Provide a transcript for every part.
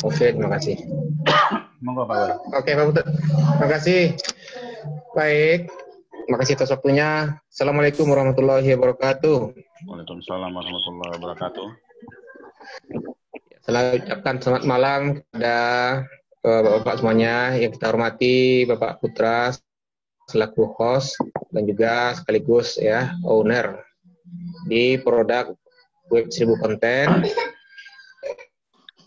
Oke, terima kasih. Monggo Pak Wali. Oke, Pak Putut. Terima kasih. Baik, terima kasih atas waktunya. Assalamualaikum warahmatullahi wabarakatuh. Waalaikumsalam warahmatullahi wabarakatuh. Saya ucapkan selamat malam kepada Bapak-Bapak semuanya yang kita hormati, Bapak Putra selaku host dan juga sekaligus ya owner di produk Web 1000 Konten.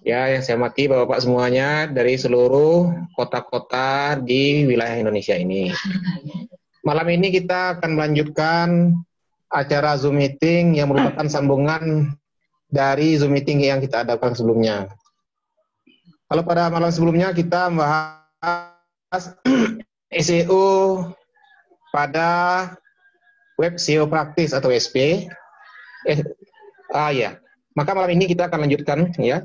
Ya, yang saya hormati Bapak-Bapak semuanya dari seluruh kota-kota di wilayah Indonesia ini. Malam ini kita akan melanjutkan acara Zoom meeting yang merupakan sambungan dari Zoom meeting yang kita adakan sebelumnya. Kalau pada malam sebelumnya kita membahas SEO pada Web SEO Practice atau SP. Ya. Maka malam ini kita akan lanjutkan ya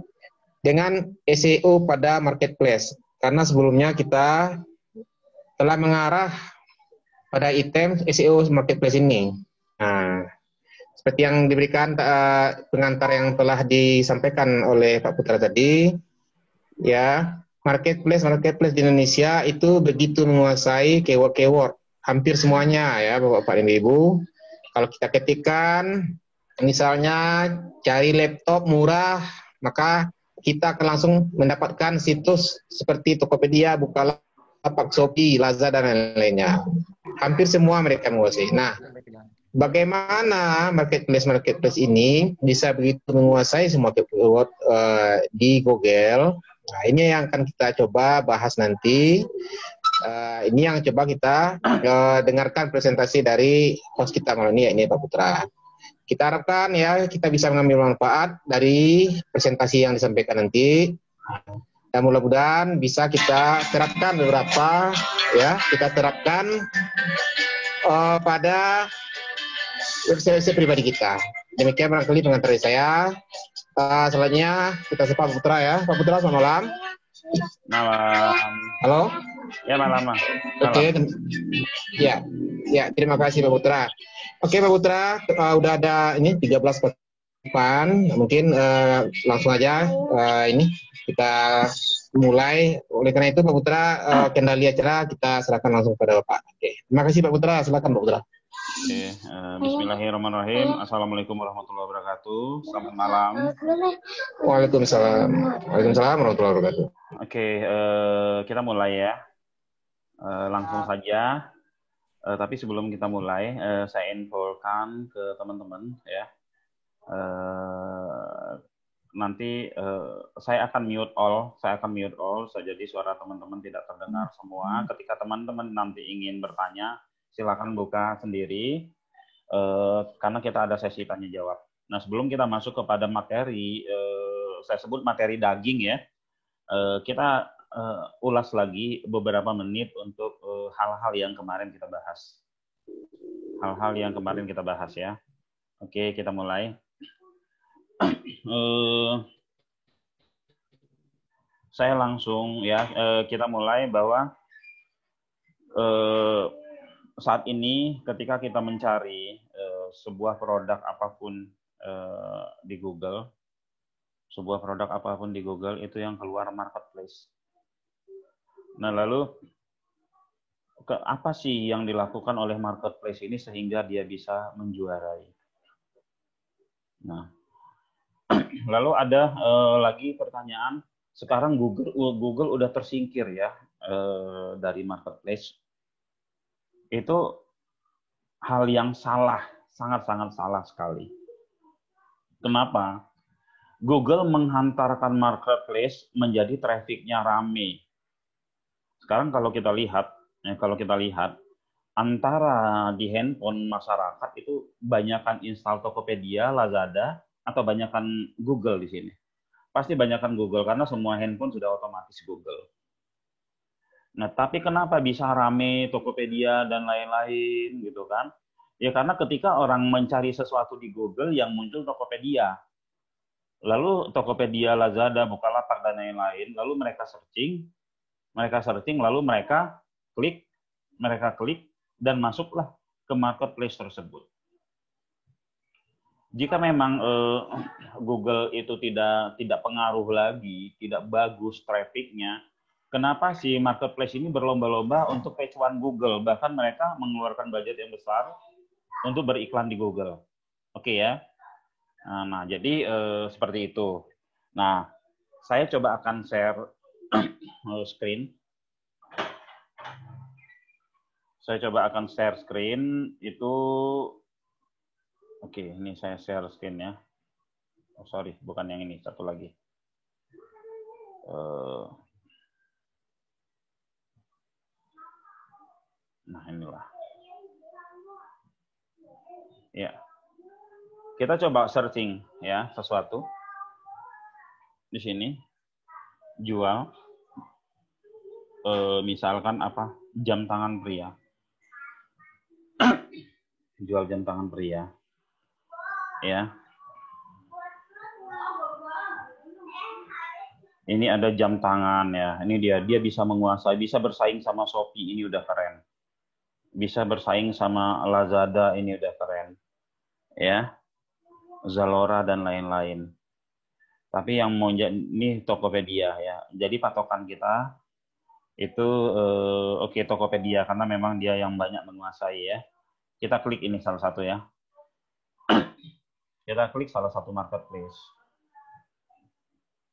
dengan SEO pada marketplace. Karena sebelumnya kita telah mengarah pada item SEO marketplace ini. Nah, seperti yang diberikan pengantar yang telah disampaikan oleh Pak Putra tadi, ya marketplace di Indonesia itu begitu menguasai keyword hampir semuanya ya Bapak dan Ibu. Kalau kita ketikkan misalnya cari laptop murah, maka kita akan langsung mendapatkan situs seperti Tokopedia, Bukalapak, Shopee, Lazada dan lain-lainnya. Hampir semua mereka menguasai. Nah, bagaimana marketplace ini bisa begitu menguasai semua keyword di Google? Nah, ini yang akan kita coba bahas nanti. Ini yang coba kita dengarkan presentasi dari host kita malam ini, ini Pak Putra. Kita harapkan ya kita bisa mengambil manfaat dari presentasi yang disampaikan nanti. Dan mudah-mudahan bisa kita terapkan beberapa ya, kita terapkan pada website pribadi kita. Demikian barangkali pengantar dari saya. Selanjutnya kita sapa Pak Putra ya. Pak Putra, selamat malam. Malam. Halo. Ya malam. Oke. Ya, terima kasih Pak Putra. Oke Pak Putra, udah ada ini 13 depan. Mungkin langsung aja ini kita mulai. Oleh karena itu Pak Putra, kendali acara kita serahkan langsung kepada Bapak. Oke. Terima kasih Pak Putra. Silakan Pak Putra. Oke, bismillahirrahmanirrahim. Assalamualaikum warahmatullahi wabarakatuh. Selamat malam. Waalaikumsalam. Waalaikumsalam warahmatullahi wabarakatuh. Oke, kita mulai ya. Langsung saja. Tapi sebelum kita mulai, saya infokan ke teman-teman ya. Nanti saya akan mute all. Jadi suara teman-teman tidak terdengar semua. Ketika teman-teman nanti ingin bertanya, silakan buka sendiri, karena kita ada sesi tanya jawab. Nah, sebelum kita masuk kepada materi, saya sebut materi daging ya, kita ulas lagi beberapa menit untuk hal-hal yang kemarin kita bahas. Ya. Oke, kita mulai. Saya langsung ya, kita mulai bahwa saat ini ketika kita mencari sebuah produk apapun di Google, itu yang keluar marketplace. Nah, lalu apa sih yang dilakukan oleh marketplace ini sehingga dia bisa menjuarai? Nah, lalu ada lagi pertanyaan, sekarang Google udah tersingkir ya dari marketplace. Itu hal yang salah, sangat-sangat salah sekali. Kenapa? Google menghantarkan marketplace menjadi trafficnya rame. Sekarang kalau kita lihat antara di handphone masyarakat itu banyakkan install Tokopedia, Lazada, atau banyakkan Google di sini. Pasti banyakkan Google karena semua handphone sudah otomatis Google. Nah, tapi kenapa bisa rame Tokopedia dan lain-lain gitu kan? Ya karena ketika orang mencari sesuatu di Google yang muncul Tokopedia. Lalu Tokopedia, Lazada, Bukalapak dan lain-lain, lalu mereka searching, lalu mereka klik dan masuklah ke marketplace tersebut. Jika memang Google itu tidak pengaruh lagi, tidak bagus trafficnya, kenapa si marketplace ini berlomba-lomba untuk page one Google? Bahkan mereka mengeluarkan budget yang besar untuk beriklan di Google. Oke ya. Nah, jadi seperti itu. Nah, saya coba akan share screen. Saya coba akan share screen itu. Oke, ini saya share screen ya. Oh, sorry, bukan yang ini, satu lagi. Nah, inilah. Ya. Kita coba searching ya sesuatu. Di sini jual misalkan apa? Jam tangan pria. Jual jam tangan pria. Ya. Ini ada jam tangan ya. Ini dia bisa menguasai, bisa bersaing sama Shopee, ini udah keren. Bisa bersaing sama Lazada, ini udah keren. Ya. Zalora dan lain-lain. Tapi yang mau ini Tokopedia ya. Jadi patokan kita itu oke, Tokopedia karena memang dia yang banyak menguasai ya. Kita klik ini salah satu ya. Kita klik salah satu marketplace.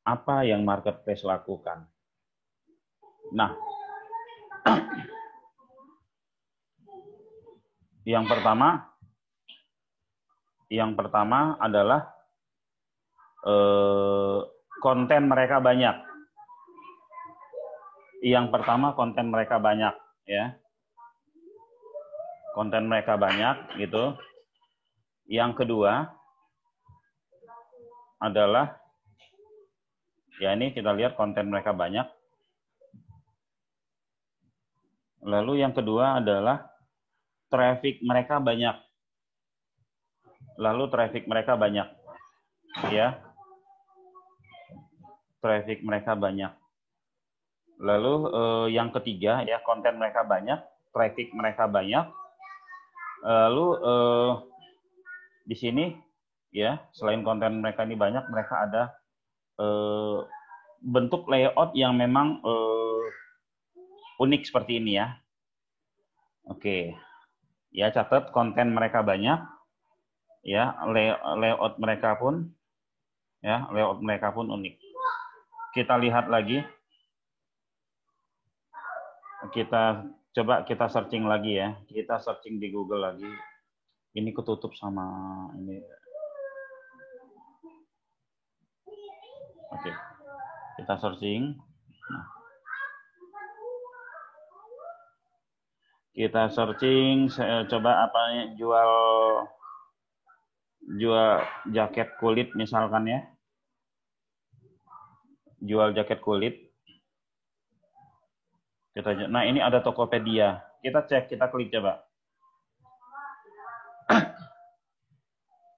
Apa yang marketplace lakukan? Nah, yang pertama adalah konten mereka banyak. Yang pertama konten mereka banyak ya. Konten mereka banyak gitu. Yang kedua adalah ya ini kita lihat konten mereka banyak. Lalu yang kedua adalah traffic mereka banyak. Lalu traffic mereka banyak. Ya. Traffic mereka banyak. Lalu yang ketiga ya konten mereka banyak, traffic mereka banyak. Lalu di sini ya selain konten mereka ini banyak, mereka ada bentuk layout yang memang unik seperti ini ya. Oke, ya catat konten mereka banyak, ya layout mereka pun unik. Kita lihat lagi, kita searching lagi ya, kita searching di Google lagi. Ini ketutup sama ini. Oke, kita searching. Nah. Kita searching, coba apa jual jaket kulit misalkan ya. Jual jaket kulit. Nah ini ada Tokopedia. Kita cek, kita klik coba.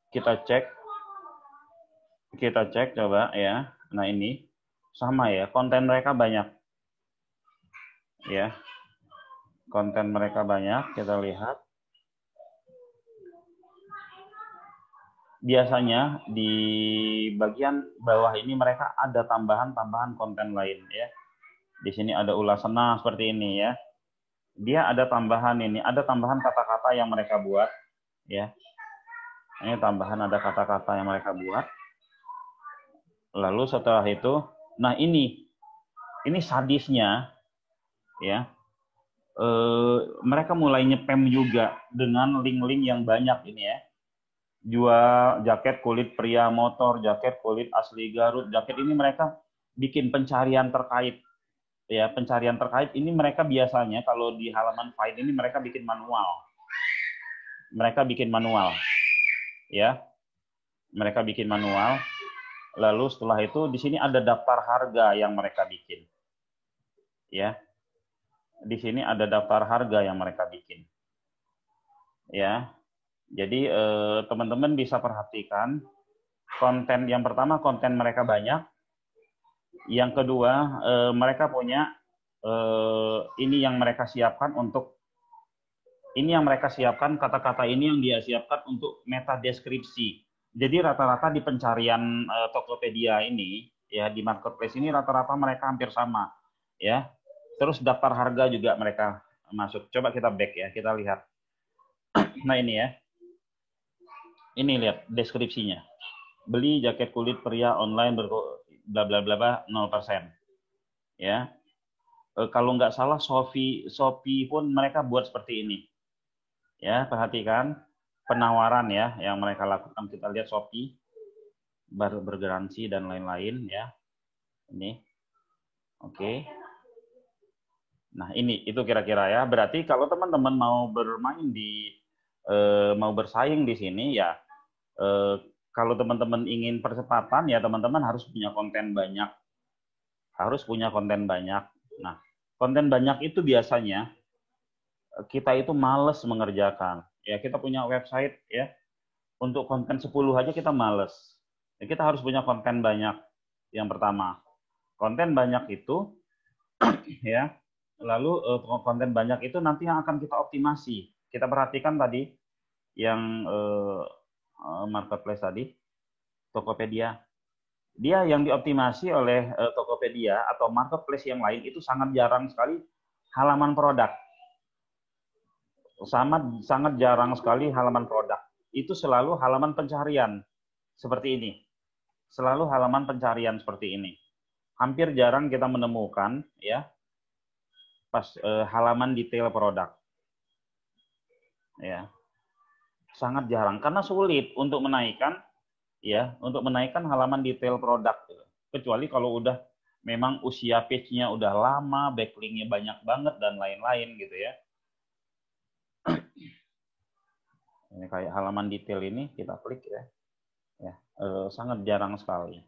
Kita cek coba ya. Nah ini sama ya, konten mereka banyak. Ya. Konten mereka banyak, kita lihat. Biasanya di bagian bawah ini mereka ada tambahan konten lain ya. Di sini ada ulasan seperti ini ya. Dia ada tambahan ini, ada tambahan kata-kata yang mereka buat ya. Ini tambahan ada kata-kata yang mereka buat. Lalu setelah itu, nah ini sadisnya ya. Mereka mulai nyepam juga dengan link-link yang banyak ini ya. Jual jaket kulit pria motor, jaket kulit asli Garut, jaket ini mereka bikin pencarian terkait. Ya, pencarian terkait ini mereka biasanya kalau di halaman find ini mereka bikin manual. Ya. Mereka bikin manual. Lalu setelah itu di sini ada daftar harga yang mereka bikin. Ya. Di sini ada daftar harga yang mereka bikin. Ya. Jadi teman-teman bisa perhatikan konten yang pertama konten mereka banyak. Yang kedua, mereka punya ini yang mereka siapkan kata-kata ini yang dia siapkan untuk meta deskripsi. Jadi rata-rata di pencarian Tokopedia ini, ya di marketplace ini rata-rata mereka hampir sama, ya. Terus daftar harga juga mereka masuk. Coba kita back ya, kita lihat. Nah ini ya, ini lihat deskripsinya. Beli jaket kulit pria online bla bla bla bla 0%. Ya, kalau nggak salah Shopee pun mereka buat seperti ini. Ya, perhatikan penawaran ya yang mereka lakukan. Kita lihat Shopee bergaransi dan lain-lain ya. Ini, oke. Nah ini itu kira-kira ya. Berarti kalau teman-teman mau bermain mau bersaing di sini ya. Kalau teman-teman ingin percepatan ya teman-teman harus punya konten banyak. Harus punya konten banyak. Nah konten banyak itu biasanya kita itu males mengerjakan. Ya kita punya website ya. Untuk konten 10 aja kita males. Ya, kita harus punya konten banyak. Yang pertama, konten banyak itu ya. Lalu konten banyak itu nanti yang akan kita optimasi. Kita perhatikan tadi yang marketplace tadi, Tokopedia. Dia yang dioptimasi oleh Tokopedia atau marketplace yang lain itu sangat jarang sekali halaman produk. Sangat jarang sekali halaman produk. Itu selalu halaman pencarian seperti ini. Selalu halaman pencarian seperti ini. Hampir jarang kita menemukan ya pas halaman detail produk. Ya. Sangat jarang karena sulit untuk menaikkan halaman detail produk. Kecuali kalau udah memang usia page-nya udah lama, backlink-nya banyak banget dan lain-lain gitu ya. Ini kayak halaman detail ini kita klik ya. Ya, sangat jarang sekali.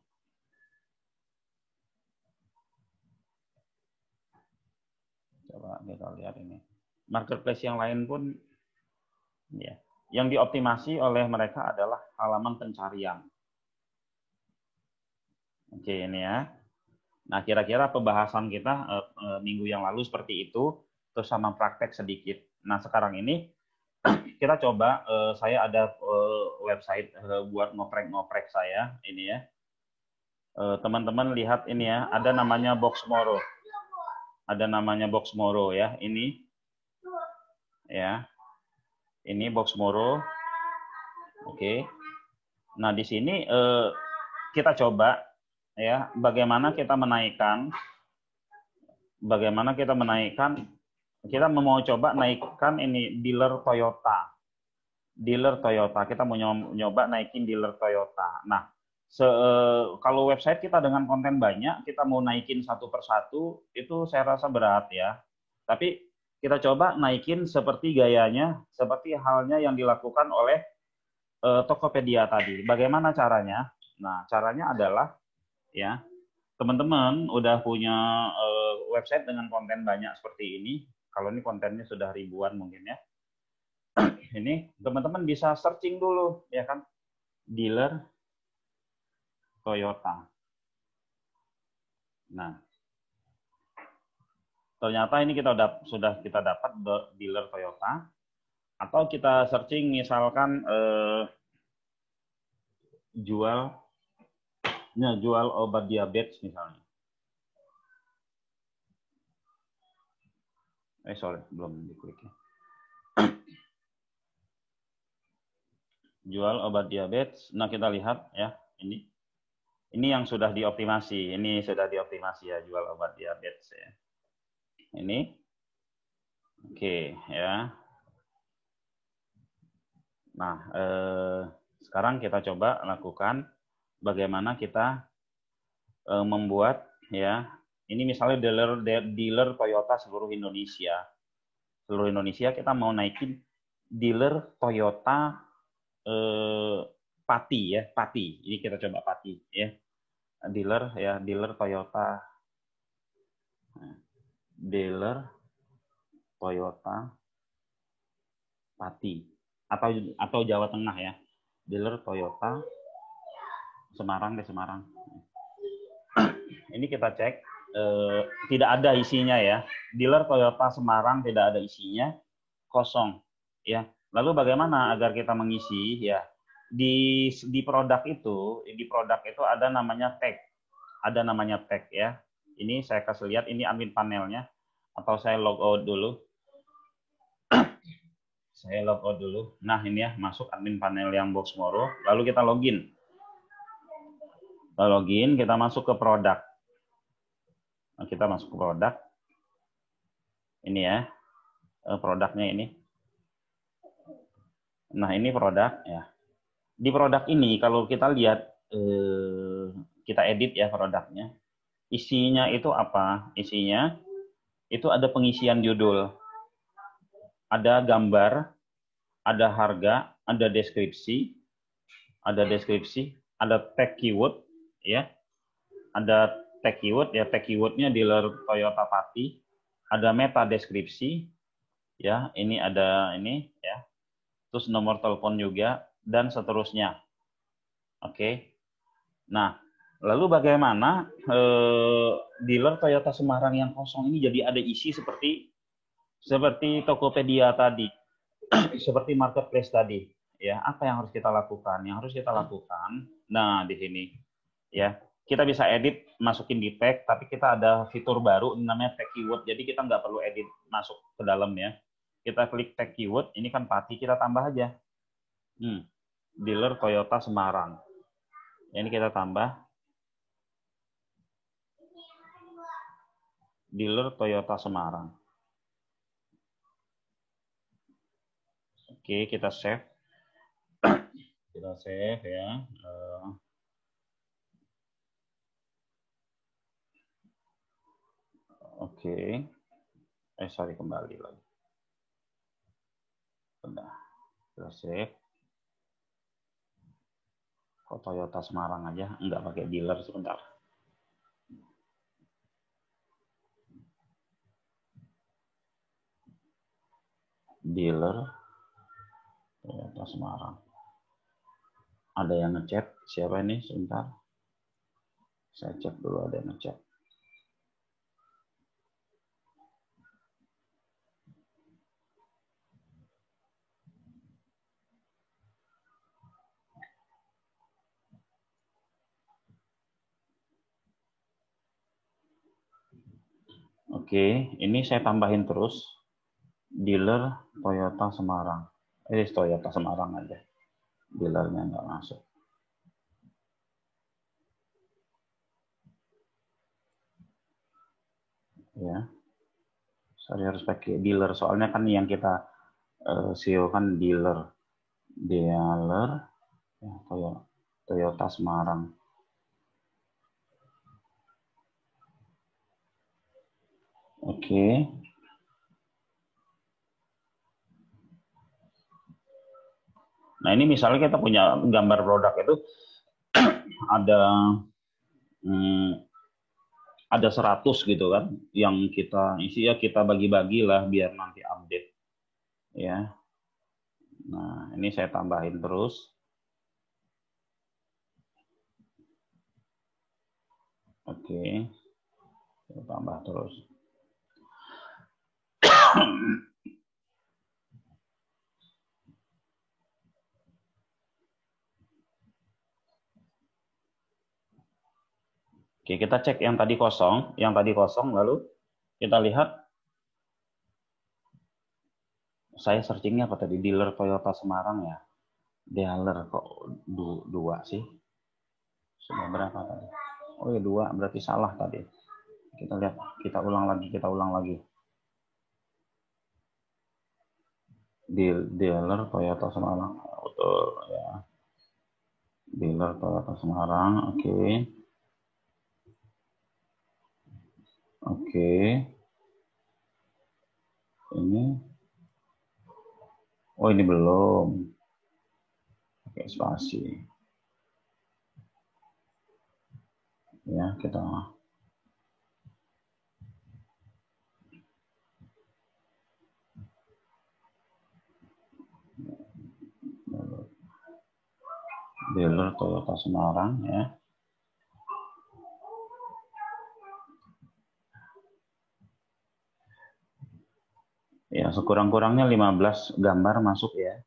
Coba kita lihat ini. Marketplace yang lain pun ya, yang dioptimasi oleh mereka adalah halaman pencarian. Oke, ini ya. Nah, kira-kira pembahasan kita minggu yang lalu seperti itu, terus sama praktek sedikit. Nah, sekarang ini kita coba, saya ada website buat ngoprek-ngoprek saya, ini ya. Teman-teman lihat ini ya, ada namanya Boxmoro. Ada namanya Boxmoro ya, ini. Ya. Ini Boxmoro. Oke. Nah, di sini kita coba ya, bagaimana kita menaikkan, kita mau coba naikkan ini dealer Toyota. Kita mau nyoba naikin dealer Toyota. Nah, kalau website kita dengan konten banyak, kita mau naikin satu persatu, itu saya rasa berat ya. Tapi kita coba naikin seperti gayanya, seperti halnya yang dilakukan oleh Tokopedia tadi. Bagaimana caranya? Nah, caranya adalah ya, teman-teman udah punya website dengan konten banyak seperti ini. Kalau ini kontennya sudah ribuan mungkin ya. Ini teman-teman bisa searching dulu ya kan, dealer Toyota. Nah, ternyata ini sudah kita dapat dealer Toyota. Atau kita searching misalkan jual obat diabetes misalnya. Sorry, belum diklik ya. Jual obat diabetes. Nah, kita lihat ya, ini yang sudah dioptimasi. Ini sudah dioptimasi ya, jual obat diabetes ya. Ini. Oke, ya. Nah, sekarang kita coba lakukan bagaimana kita membuat ya. Ini misalnya dealer Toyota seluruh Indonesia. Seluruh Indonesia kita mau naikin dealer Toyota Pati ya, Pati. Ini kita coba Pati ya. Dealer Toyota. Dealer Toyota Pati atau Jawa Tengah ya. Dealer Toyota Semarang. Ini kita cek. Tidak ada isinya ya. Dealer Toyota Semarang tidak ada isinya, kosong ya. Lalu bagaimana agar kita mengisi ya? di produk itu ada namanya tag. Ada namanya tag ya. Ini saya kasih lihat, ini admin panelnya, atau saya log out dulu. Saya log out dulu. Nah, ini ya, masuk admin panel yang Boxmoro, lalu kita login. Kita login, kita masuk ke produk. Nah, kita masuk ke produk. Ini ya, produknya ini. Nah, ini produk ya. Di produk ini kalau kita lihat, kita edit ya produknya. Isinya itu apa? Isinya itu ada pengisian judul, ada gambar, ada harga, ada deskripsi, ada tag keyword, ya, ada tag keyword ya, tag keywordnya dealer Toyota Pati, ada meta deskripsi, ya, ini ada ini ya, terus nomor telepon juga dan seterusnya. Oke. Nah, lalu bagaimana dealer Toyota Semarang yang kosong ini jadi ada isi seperti Tokopedia tadi, seperti marketplace tadi, ya? Apa yang harus kita lakukan? Yang harus kita lakukan, nah di sini, ya, kita bisa edit, masukin di tag, tapi kita ada fitur baru namanya tag keyword. Jadi kita nggak perlu edit masuk ke dalam ya. Kita klik tag keyword, ini kan Pati, kita tambah aja. Dealer Toyota Semarang. Ini kita tambah. Dealer Toyota Semarang. Oke, kita save. Kita save ya. Oke. Sorry, kembali lagi. Udah. Kita save. Kok Toyota Semarang aja, enggak pakai dealer, sebentar. Dealer Toyota Semarang. Ada yang ngechat, siapa ini? Sebentar. Saya cek dulu, ada yang ngechat. Oke, ini saya tambahin terus. Dealer Toyota Semarang. Toyota Semarang aja. Dealernya nggak masuk. Ya, saya harus pakai dealer. Soalnya kan yang kita SEO kan dealer. Dealer ya, Toyota Semarang. Oke. Nah, ini misalnya kita punya gambar produk itu ada 100 gitu kan, yang kita isi ya, kita bagi-bagi lah biar nanti update ya. Nah, ini saya tambahin terus. Oke, saya tambah terus. Oke, kita cek yang tadi kosong, lalu kita lihat, saya searchingnya apa tadi, dealer Toyota Semarang ya, dealer kok dua sih, sudah berapa tadi? Oh ya 2, berarti salah tadi. Kita lihat, kita ulang lagi. Dealer Toyota Semarang, betul ya, dealer Toyota Semarang, oke. Oke. Ini. Oh, ini belum. Pakai spasi. Ya, kita dealer Toyota Semarang ya. Ya, sekurang-kurangnya 15 gambar masuk ya.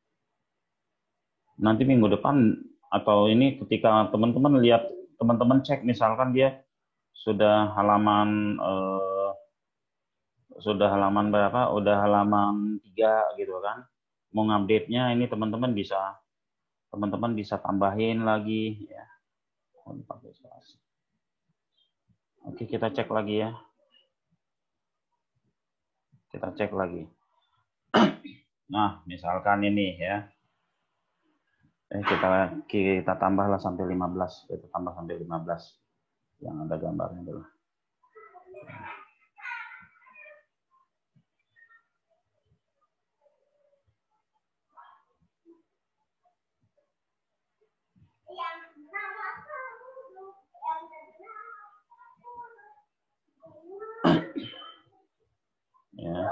nanti minggu depan atau ini ketika teman-teman lihat, teman-teman cek misalkan dia sudah halaman berapa? Udah halaman 3 gitu kan. Mau ngupdate-nya ini teman-teman bisa tambahin lagi ya. Oke, kita cek lagi ya. Kita cek lagi. Nah, misalkan ini ya. Kita tambahlah sampai 15. Kita tambah sampai 15 yang ada gambarnya dulu. Ya.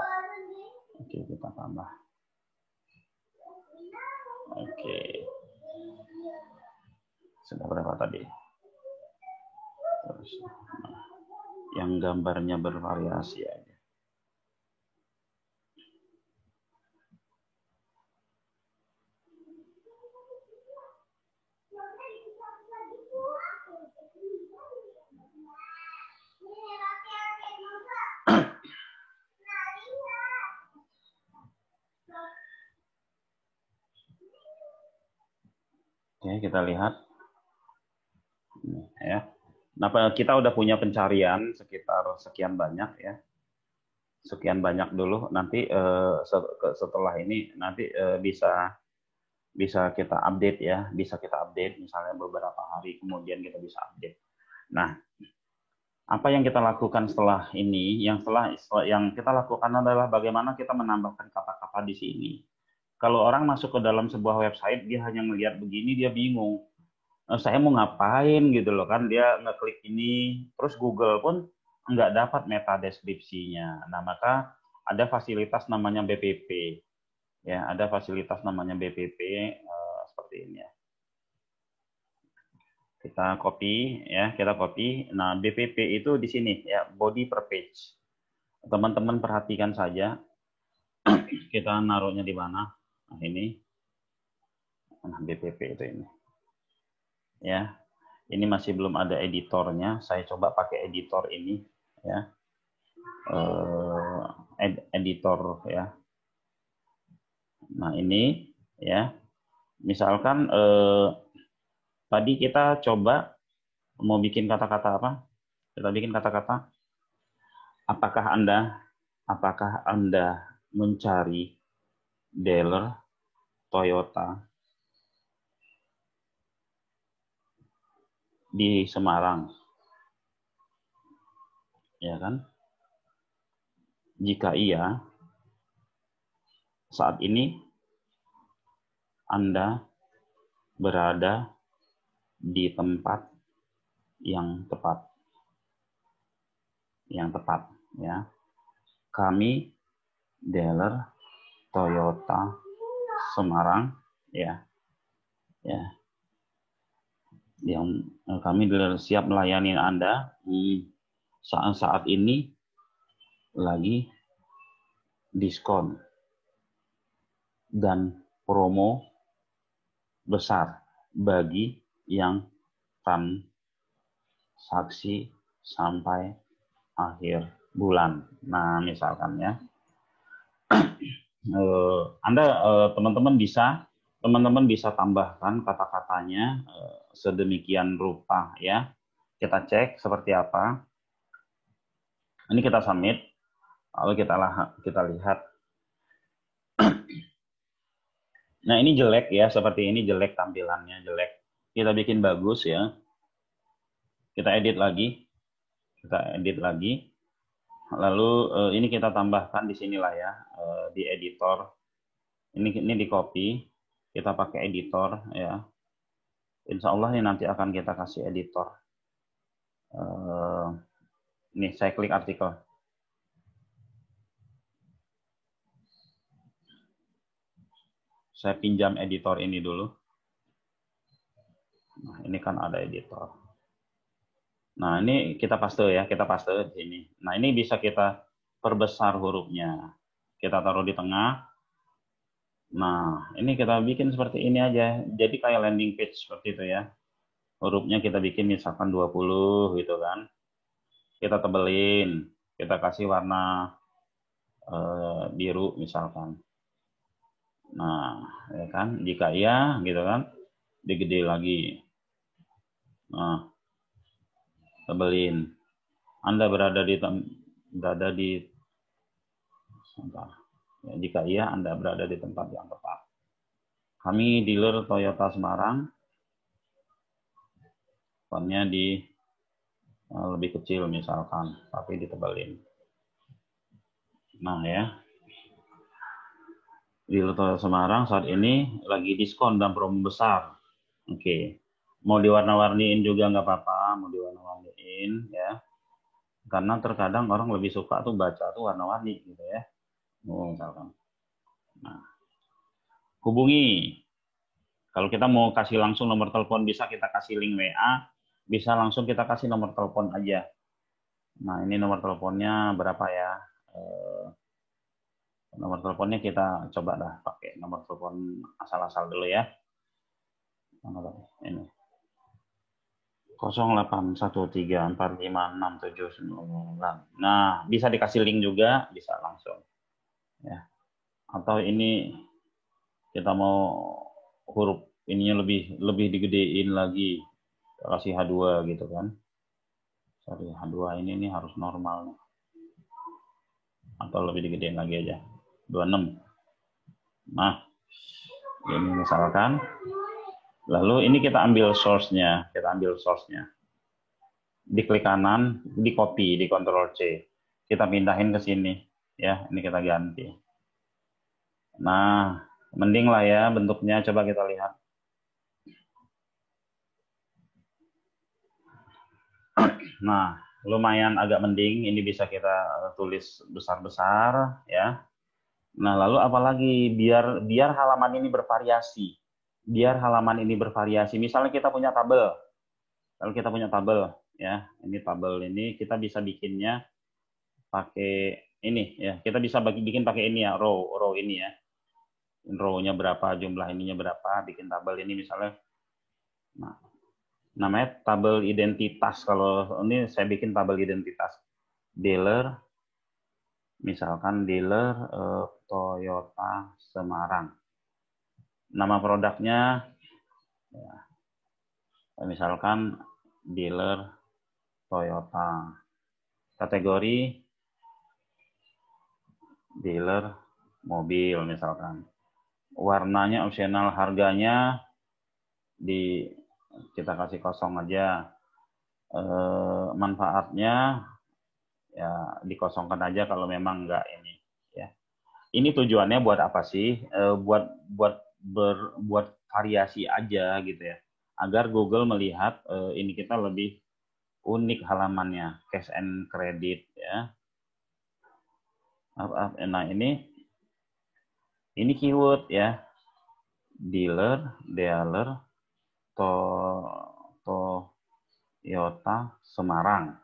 Oke, kita tambah. Oke. Sudah berapa tadi? Terus, yang gambarnya bervariasi aja. Oke, kita lihat. Ya. Nah, kita udah punya pencarian sekitar sekian banyak ya. Sekian banyak dulu. Nanti setelah ini nanti bisa kita update ya. Bisa kita update misalnya beberapa hari kemudian kita bisa update. Nah, apa yang kita lakukan setelah ini? Yang kita lakukan adalah bagaimana kita menambahkan kata-kata di sini. Kalau orang masuk ke dalam sebuah website, dia hanya melihat begini, dia bingung. Saya mau ngapain gitu loh kan, dia ngeklik ini, terus Google pun nggak dapat meta deskripsinya. Nah, maka ada fasilitas namanya BPP. Ya, ada fasilitas namanya BPP seperti ini ya. Kita copy ya, kita copy. Nah, BPP itu di sini ya, body per page. Teman-teman perhatikan saja. Kita naruhnya di mana? Nah, ini. Nah, BPP itu ini. Ya. Ini masih belum ada editornya. Saya coba pakai editor ini ya. Editor ya. Nah, ini ya. Misalkan tadi kita coba mau bikin kata-kata apa? Kita bikin kata-kata apakah Anda mencari dealer Toyota di Semarang? Ya kan? Jika iya, saat ini Anda berada di tempat yang tepat. Yang tepat ya. Kami dealer Toyota Semarang ya. Ya. Yang kami siap melayani Anda saat ini lagi diskon dan promo besar bagi yang transaksi sampai akhir bulan. Nah, misalkan ya, Anda teman-teman bisa tambahkan kata-katanya sedemikian rupa ya. Kita cek seperti apa. Ini kita submit, lalu kita lihat. Nah, ini jelek ya, seperti ini jelek tampilannya, jelek. Kita bikin bagus ya. Kita edit lagi. Lalu ini kita tambahkan di sinilah ya, di editor. Ini di copy, kita pakai editor ya. Insya Allah ini nanti akan kita kasih editor. Ini saya klik artikel. Saya pinjam editor ini dulu. Nah, ini kan ada editor. Nah, ini kita paste ya, kita paste di sini. Nah, ini bisa kita perbesar hurufnya. Kita taruh di tengah. Nah, ini kita bikin seperti ini aja. Jadi kayak landing page seperti itu ya. Hurufnya kita bikin misalkan 20 gitu kan. Kita tebelin, kita kasih warna biru misalkan. Nah, ya kan? Jika iya gitu kan, digede lagi. Nah, tebelin. Anda berada di sebentar. Ya, jika iya, Anda berada di tempat yang tepat. Kami dealer Toyota Semarang, fontnya di lebih kecil misalkan, tapi ditebelin. Nah ya, dealer Toyota Semarang saat ini lagi diskon dan promo besar. Oke, mau diwarna-warniin juga nggak apa-apa, mau diwarna-warniin ya. Karena terkadang orang lebih suka tuh baca tuh warna-warni gitu ya. Misalkan. Nah, hubungi. Kalau kita mau kasih langsung nomor telepon bisa kita kasih link WA, bisa langsung kita kasih nomor telepon aja. Nah, ini nomor teleponnya berapa ya? Nomor teleponnya kita coba dah pakai nomor telepon asal-asal dulu ya. Ini 0813456799. Nah, bisa dikasih link juga, bisa langsung. Ya. Atau ini kita mau huruf ininya lebih digedein lagi, kasih H2 gitu kan. Sorry, H2 ini harus normal. Atau lebih digedein lagi aja. 26. Nah, ini misalkan. Lalu ini kita ambil source-nya. Diklik kanan, di copy, di Ctrl C. Kita pindahin ke sini. Ya, ini kita ganti. Nah, mending lah ya bentuknya. Coba kita lihat. Nah, lumayan agak mending. Ini bisa kita tulis besar-besar ya. Nah, lalu apalagi biar halaman ini bervariasi. Misalnya kita punya tabel. Kalau kita punya tabel ya, ini tabel ini kita bisa bikinnya pakai ini ya. Kita bisa bikin pakai ini ya, row ini ya. Row-nya berapa, jumlah ininya berapa, bikin tabel ini misalnya. Nah, namanya tabel identitas. Kalau ini saya bikin tabel identitas. Dealer, misalkan dealer Toyota Semarang. Nama produknya, ya, misalkan dealer Toyota. Kategori dealer mobil misalkan. Warnanya opsional, harganya kita kasih kosong aja. Manfaatnya ya dikosongkan aja kalau memang enggak ini ya. Ini tujuannya buat apa sih? Buat variasi aja gitu ya. Agar Google melihat ini kita lebih unik halamannya, cash and credit ya. Nah, ini keyword ya. Dealer Toyota Semarang.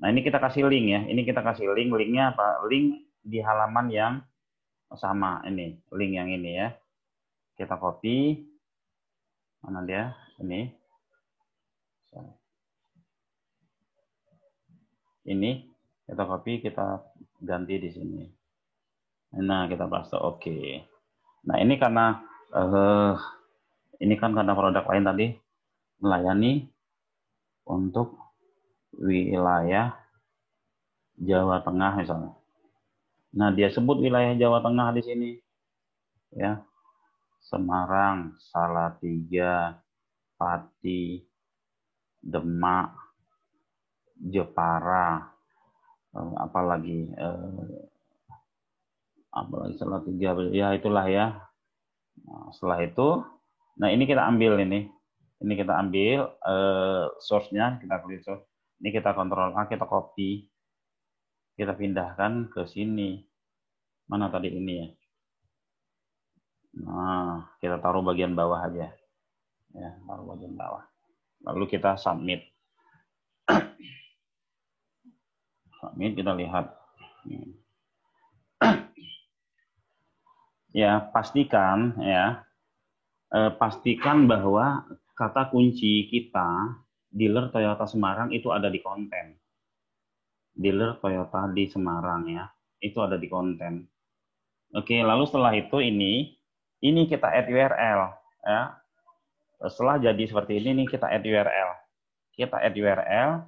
Nah, ini kita kasih link ya. Linknya apa? Link di halaman yang sama ini, link yang ini ya. Kita copy. Mana dia? Ini. Ini kita copy, kita ganti di sini. Nah, kita paste oke. Nah, ini karena produk lain tadi melayani untuk wilayah Jawa Tengah misalnya. Nah, dia sebut wilayah Jawa Tengah di sini. Ya. Semarang, Salatiga, Pati, Demak, Jepara, apalagi Salatiga, ya itulah ya. Nah, setelah itu, nah ini kita ambil source-nya, kita klik source. Ini kita Ctrl A, kita copy, kita pindahkan ke sini. Mana tadi ini ya? Nah, kita taruh bagian bawah aja. Ya, taruh bagian bawah. Lalu kita submit. Submit, kita lihat. pastikan bahwa kata kunci kita dealer Toyota Semarang itu ada di konten. Dealer Toyota di Semarang ya, itu ada di konten. Oke, lalu setelah itu ini kita add URL ya. Setelah jadi seperti ini nih kita add URL. Kita add URL.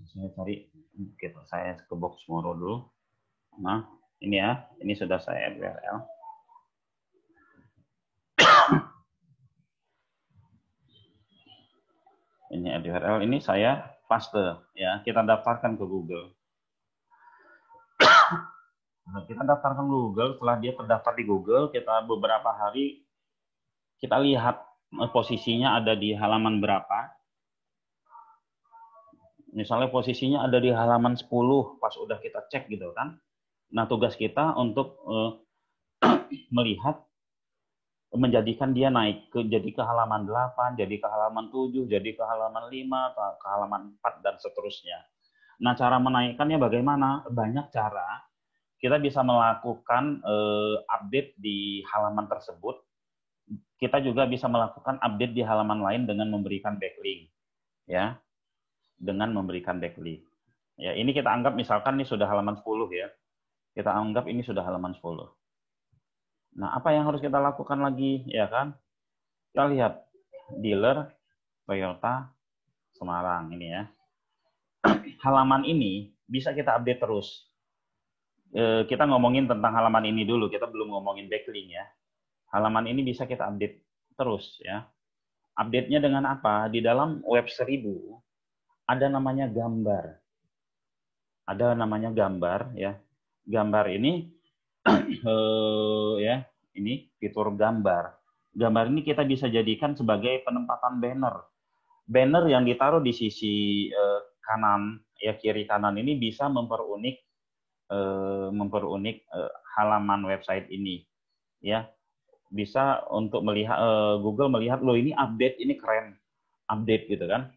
Saya cari gitu, saya ke Boxmoro dulu. Nah, ini ya, ini sudah saya add URL. Ini add URL, ini saya paste ya, kita daftarkan ke Google. Nah, kita daftarkan Google, setelah dia terdaftar di Google, kita beberapa hari kita lihat posisinya ada di halaman berapa. Misalnya posisinya ada di halaman 10, pas udah kita cek gitu kan. Nah, tugas kita untuk melihat, menjadikan dia naik jadi ke halaman 8, jadi ke halaman 7, jadi ke halaman 5, ke halaman 4, dan seterusnya. Nah, cara menaikkannya bagaimana? Banyak cara. Kita bisa melakukan update di halaman tersebut. Kita juga bisa melakukan update di halaman lain dengan memberikan backlink. Ya, dengan memberikan backlink. Ya, ini kita anggap misalkan ini sudah halaman 10 ya. Kita anggap ini sudah halaman 10. Nah, apa yang harus kita lakukan lagi, ya kan? Kita lihat dealer Toyota Semarang ini ya. Halaman ini bisa kita update terus. Kita ngomongin tentang halaman ini dulu, kita belum ngomongin backlink ya. Halaman ini bisa kita update terus ya. Update-nya dengan apa? Di dalam web 1000 ada namanya gambar. Ada namanya gambar ya. Gambar ini ya, ini fitur gambar. Gambar ini kita bisa jadikan sebagai penempatan banner. Banner yang ditaruh di sisi kanan, ya kiri kanan ini bisa memperunik halaman website ini, ya. Bisa untuk melihat Google melihat loh ini update, ini keren, update gitu kan.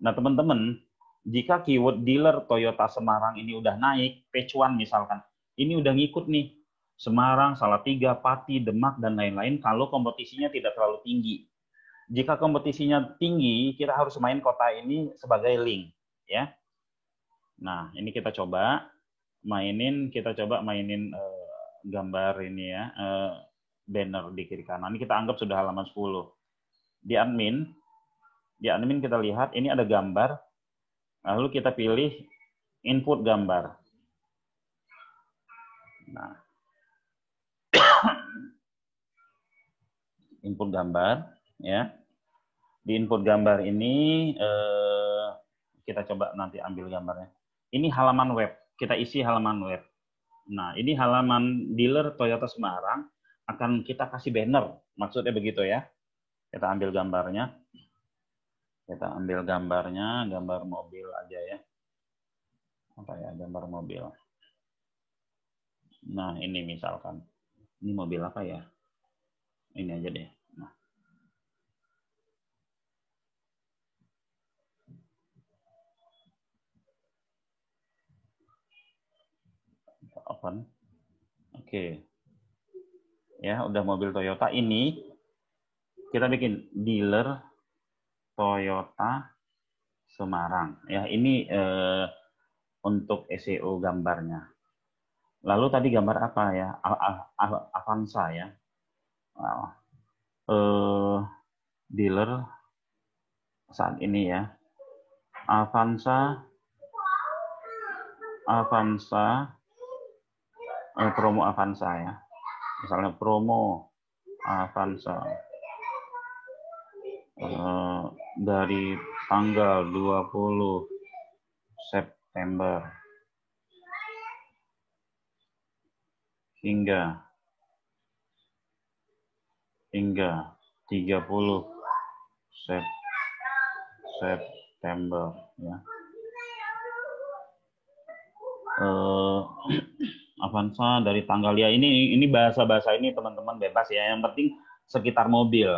Nah teman-teman, jika keyword dealer Toyota Semarang ini udah naik, page 1 misalkan, ini udah ngikut nih, Semarang, Salatiga, Pati, Demak, dan lain-lain, kalau kompetisinya tidak terlalu tinggi. Jika kompetisinya tinggi, kita harus main kota ini sebagai link. Ya. Nah, ini kita coba mainin gambar ini ya, banner di kiri kanan. Ini kita anggap sudah halaman 10. Di admin kita lihat, ini ada gambar, lalu kita pilih input gambar. Nah, input gambar, ya. Di input gambar ini kita coba nanti ambil gambarnya. Ini halaman web, kita isi halaman web. Nah, ini halaman dealer Toyota Semarang, akan kita kasih banner, maksudnya begitu ya. Kita ambil gambarnya. Gambar mobil aja ya. Apa ya, gambar mobil. Nah, ini misalkan. Ini mobil apa ya? Ini aja deh. Nah. Open. Oke. Ya, udah mobil Toyota ini. Kita bikin dealer Toyota Semarang. Ya, ini untuk SEO gambarnya. Lalu tadi gambar apa ya? Avanza ya. Dealer saat ini ya. Avanza promo Avanza ya. Misalnya promo Avanza dari tanggal 20 September hingga 30 September ya. Avanza dari tanggal ya, ini bahasa-bahasa ini teman-teman bebas ya, yang penting sekitar mobil.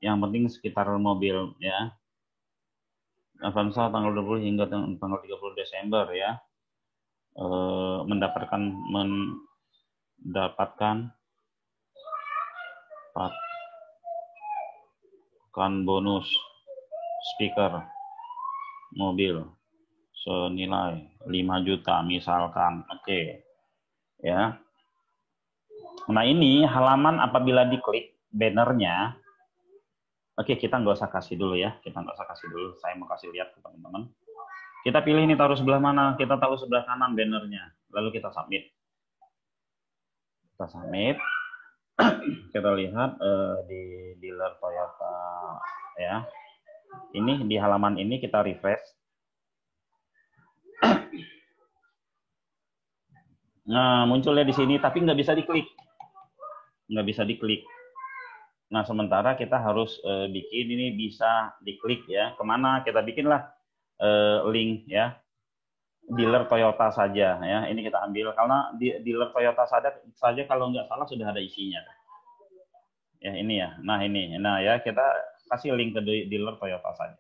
Yang penting sekitar mobil ya. Avanza tanggal 20 hingga tanggal 30 Desember ya. Mendapatkan dapatkan bonus speaker mobil senilai 5 juta misalkan. Oke. Ya. Nah, ini halaman apabila diklik bannernya. Oke, kita nggak usah kasih dulu ya. Kita nggak usah kasih dulu. Saya mau kasih lihat ke teman-teman. Kita pilih ini taruh sebelah mana. Kita taruh sebelah kanan bannernya. Lalu kita submit. Kita submit. Kita lihat di dealer Toyota ya. Ini di halaman ini kita refresh. Nah, munculnya di sini tapi nggak bisa diklik. Nggak bisa diklik. Nah, sementara kita harus bikin ini bisa diklik ya. Kemana? Kita bikinlah link ya. Dealer Toyota saja ya. Ini kita ambil karena dealer Toyota saja kalau nggak salah sudah ada isinya. Ya ini ya. Nah ini. Nah ya kita kasih link ke dealer Toyota saja.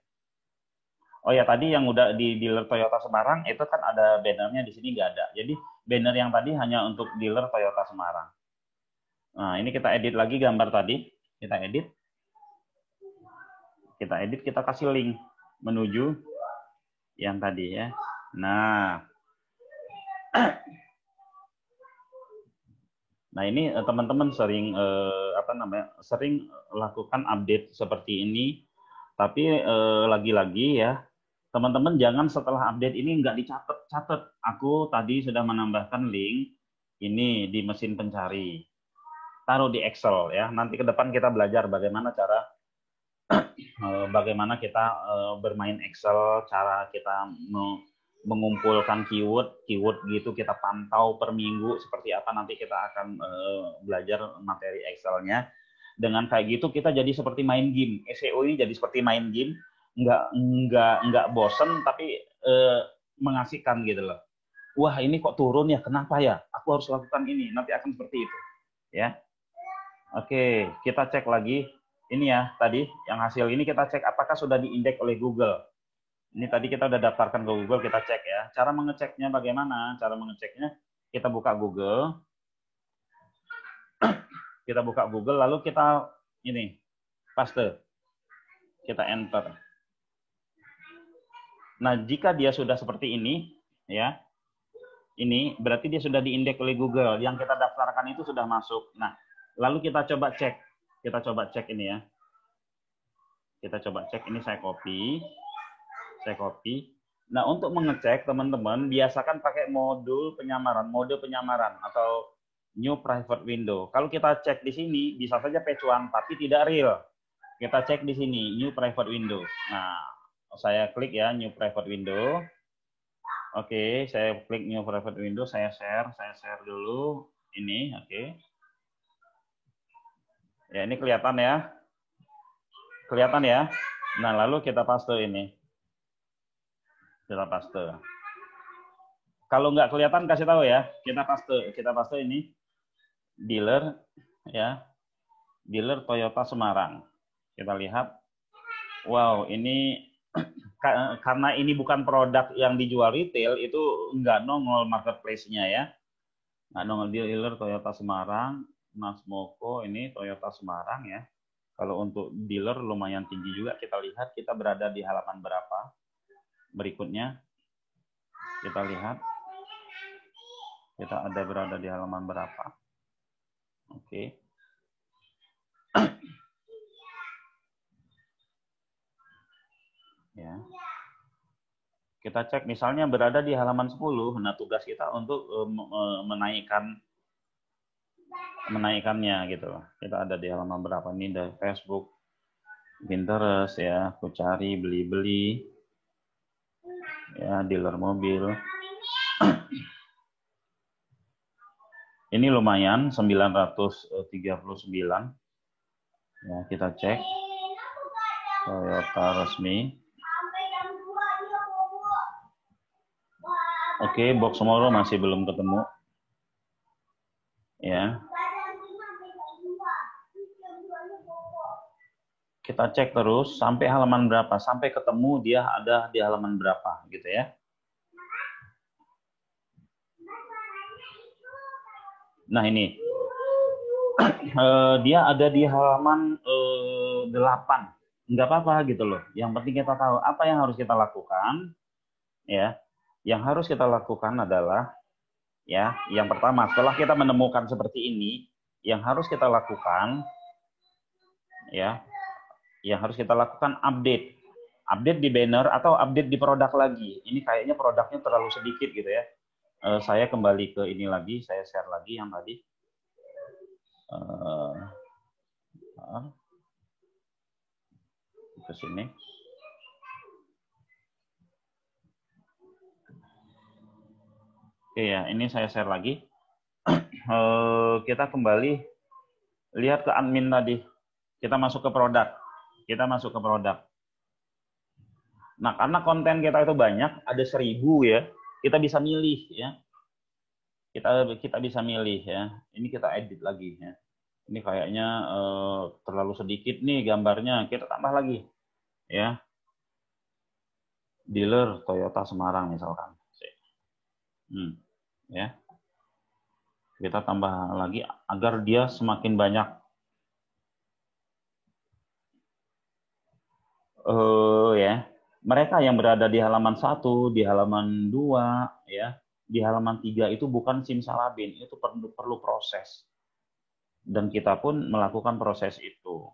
Oh ya tadi yang udah di dealer Toyota Semarang itu kan ada bannernya, di sini nggak ada. Jadi banner yang tadi hanya untuk dealer Toyota Semarang. Nah ini kita edit lagi gambar tadi. Kita edit. Kita kasih link menuju yang tadi ya. Nah ini teman-teman sering sering lakukan update seperti ini, tapi lagi-lagi ya teman-teman jangan setelah update ini nggak dicatat. Aku tadi sudah menambahkan link ini di mesin pencari, taruh di Excel ya. Nanti ke depan kita belajar bagaimana cara bagaimana kita bermain Excel, cara kita mengumpulkan keyword gitu, kita pantau per minggu seperti apa. Nanti kita akan belajar materi Excel-nya. Dengan kayak gitu kita jadi seperti main game. SEO ini jadi seperti main game, nggak bosen tapi mengasihkan gitu loh. Wah ini kok turun ya, kenapa ya? Aku harus lakukan ini. Nanti akan seperti itu ya. Oke, kita cek lagi. Ini ya tadi yang hasil ini kita cek apakah sudah diindeks oleh Google. Ini tadi kita udah daftarkan ke Google, kita cek ya. Cara mengeceknya bagaimana? Cara mengeceknya kita buka Google. Kita buka Google lalu kita ini paste. Kita enter. Nah, jika dia sudah seperti ini ya. Ini berarti dia sudah diindeks oleh Google. Yang kita daftarkan itu sudah masuk. Nah, lalu kita coba cek. Kita coba cek ini ya. Kita coba cek, ini saya copy. Nah, untuk mengecek teman-teman biasakan pakai mode penyamaran atau new private window. Kalau kita cek di sini bisa saja page one tapi tidak real. Kita cek di sini new private window. Nah, saya klik ya new private window. Oke, saya klik new private window, saya share dulu ini, oke. Ya, ini kelihatan ya. Kelihatan ya. Nah, lalu kita paste ini. Kita paste. Kalau nggak kelihatan kasih tahu ya. Kita paste ini dealer ya. Dealer Toyota Semarang. Kita lihat. Wow, ini karena ini bukan produk yang dijual retail, itu nggak nongol marketplace-nya ya. Nggak nongol dealer Toyota Semarang, Nasmoko ini Toyota Semarang ya. Kalau untuk dealer lumayan tinggi juga. Kita lihat kita berada di halaman berapa. Berikutnya kita lihat kita berada di halaman berapa. Oke. Ya. Kita cek misalnya berada di halaman 10. Nah, tugas kita untuk menaikkannya gitu. Kita ada di halaman berapa ini dari Facebook, Pinterest ya, aku cari beli-beli. Ya, dealer mobil. Ini lumayan 939. Ya, kita cek. Toyota resmi. Oke, box tomorrow masih belum ketemu. Ya. Kita cek terus sampai halaman berapa, sampai ketemu dia ada di halaman berapa gitu ya. Nah ini dia ada di halaman 8. Nggak apa-apa gitu loh. Yang penting kita tahu apa yang harus kita lakukan. Ya, yang harus kita lakukan adalah ya, yang pertama setelah kita menemukan seperti ini, yang harus kita lakukan ya, yang harus kita lakukan update di banner atau update di produk lagi. Ini kayaknya produknya terlalu sedikit gitu ya. Saya kembali ke ini lagi, saya share lagi yang tadi. Ke sini. Oke ya, ini saya share lagi. Kita kembali lihat ke admin tadi. Kita masuk ke produk. Nah, karena konten kita itu banyak, ada 1000 ya. Kita bisa milih ya. Kita bisa milih ya. Ini kita edit lagi ya. Ini kayaknya terlalu sedikit nih gambarnya. Kita tambah lagi ya. Dealer Toyota Semarang misalkan. Ya. Kita tambah lagi agar dia semakin banyak. Ya. Mereka yang berada di halaman 1, di halaman 2, ya, di halaman 3 itu bukan simsalabim, itu perlu proses. Dan kita pun melakukan proses itu.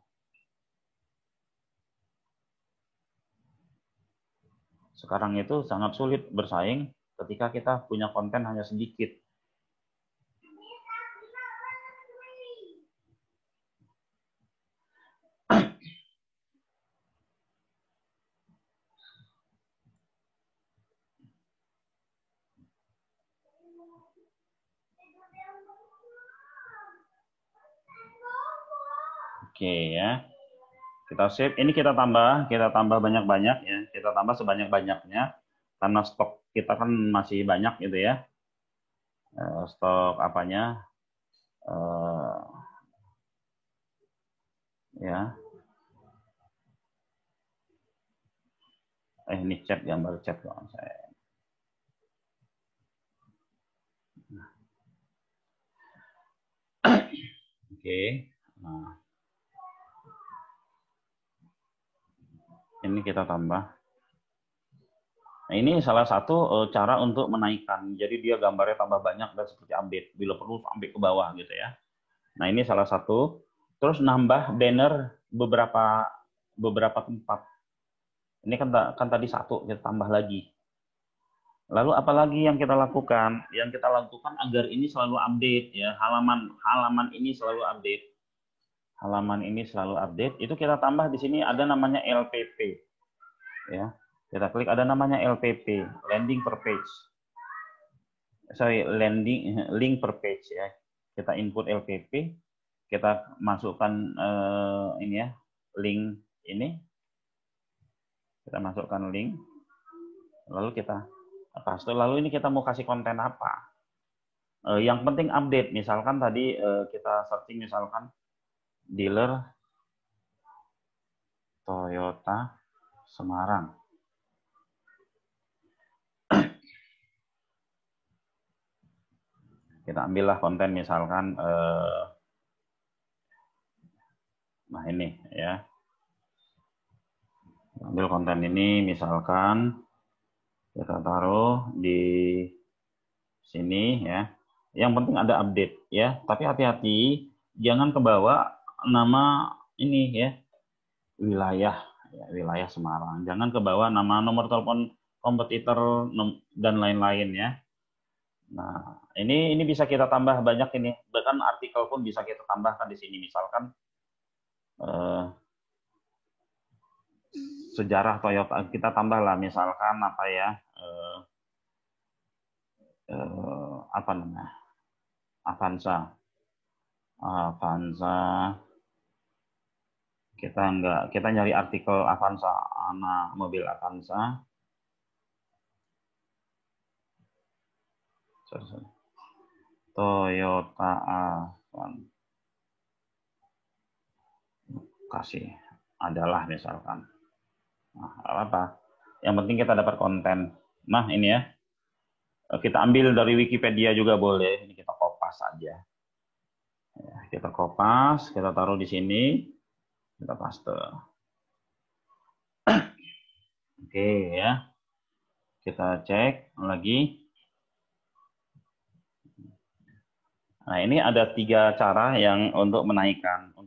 Sekarang itu sangat sulit bersaing ketika kita punya konten hanya sedikit. Oke ya. Kita save. Ini kita tambah banyak-banyak ya. Kita tambah sebanyak-banyaknya karena stok kita kan masih banyak gitu ya. Stok apanya? Ya. Ini chat, gambar chat doang saya. Oke. Nah. Ini kita tambah. Nah, ini salah satu cara untuk menaikkan. Jadi dia gambarnya tambah banyak dan seperti update. Bila perlu sampai ke bawah gitu ya. Nah, ini salah satu. Terus nambah banner beberapa tempat. Ini kan tadi 1, kita tambah lagi. Lalu apalagi yang kita lakukan? Yang kita lakukan agar ini selalu update ya. Halaman ini selalu update. Halaman ini selalu update. Itu kita tambah di sini ada namanya LPP. Ya. Kita klik ada namanya LPP, landing per page. Link per page ya. Kita input LPP, kita masukkan ini ya, link ini. Kita masukkan link. Lalu kita paste. Lalu ini kita mau kasih konten apa? Yang penting update. Misalkan tadi kita searching misalkan dealer Toyota Semarang. Kita ambillah konten misalkan nah ini ya, ambil konten ini misalkan kita taruh di sini ya. Yang penting ada update ya, tapi hati-hati jangan kebawa nama ini ya, wilayah Semarang. Jangan kebawa nama nomor telepon kompetitor dan lain-lain ya. Nah, ini bisa kita tambah banyak ini. Bahkan artikel pun bisa kita tambahkan di sini. Misalkan sejarah Toyota kita tambahlah. Misalkan apa ya? Apa namanya? Avanza. Kita nyari artikel Avanza, mobil Avanza. Toyota Avanza. Kasih adalah misalkan. Nah, apa? Yang penting kita dapat konten. Nah, ini ya. Kita ambil dari Wikipedia juga boleh. Ini kita kopas aja. Ya, kita kopas, kita taruh di sini, kita paste. Oke ya, kita cek lagi. Nah, ini ada 3 cara yang untuk menaikkan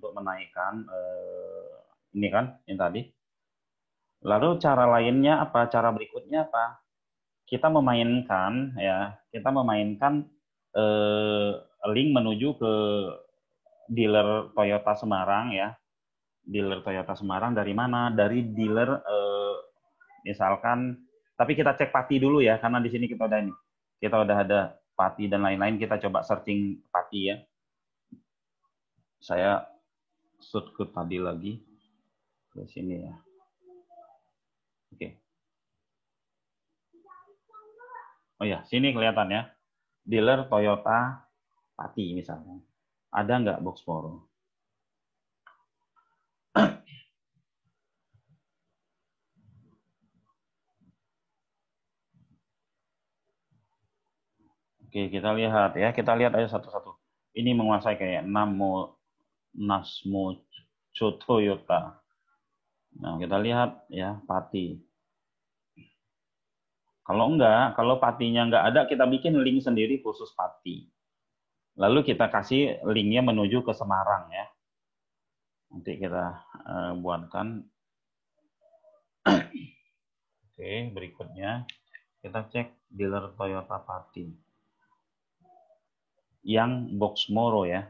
ini kan yang tadi. Lalu cara lainnya apa? Cara berikutnya apa? Kita memainkan ya, eh, link menuju ke dealer Toyota Semarang ya. Dealer Toyota Semarang dari mana? Dari dealer misalkan, tapi kita cek Pati dulu ya, karena di sini kita udah ada Pati dan lain-lain. Kita coba searching Pati ya. Saya shoot ke tadi lagi ke sini ya. Oke. Oh ya, sini kelihatan ya. Dealer Toyota Pati misalnya. Ada nggak Boxporo? Oke, kita lihat ya. Kita lihat aja satu-satu. Ini menguasai kayak Nasmo Toyota. Nah, kita lihat ya, Pati. Kalau Patinya nggak ada, kita bikin link sendiri khusus Pati. Lalu kita kasih linknya menuju ke Semarang ya. Nanti kita buatkan. Oke, berikutnya kita cek dealer Toyota Pati. Yang Boxmoro ya.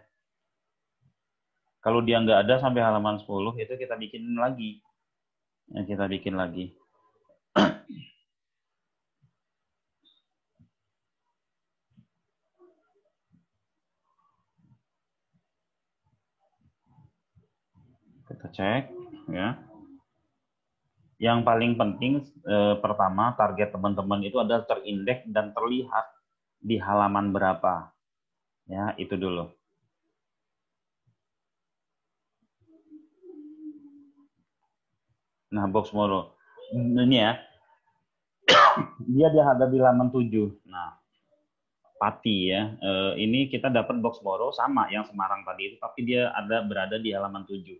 Kalau dia nggak ada sampai halaman 10, itu kita bikin lagi. Ya, kita bikin lagi. Kita cek ya. Yang paling penting pertama target teman-teman itu adalah terindeks dan terlihat di halaman berapa. Ya, itu dulu. Nah, Boxmoro ini ya. Dia ada di halaman 7. Nah, Pati ya. Ini kita dapat Boxmoro sama yang Semarang tadi itu, tapi dia berada di halaman 7.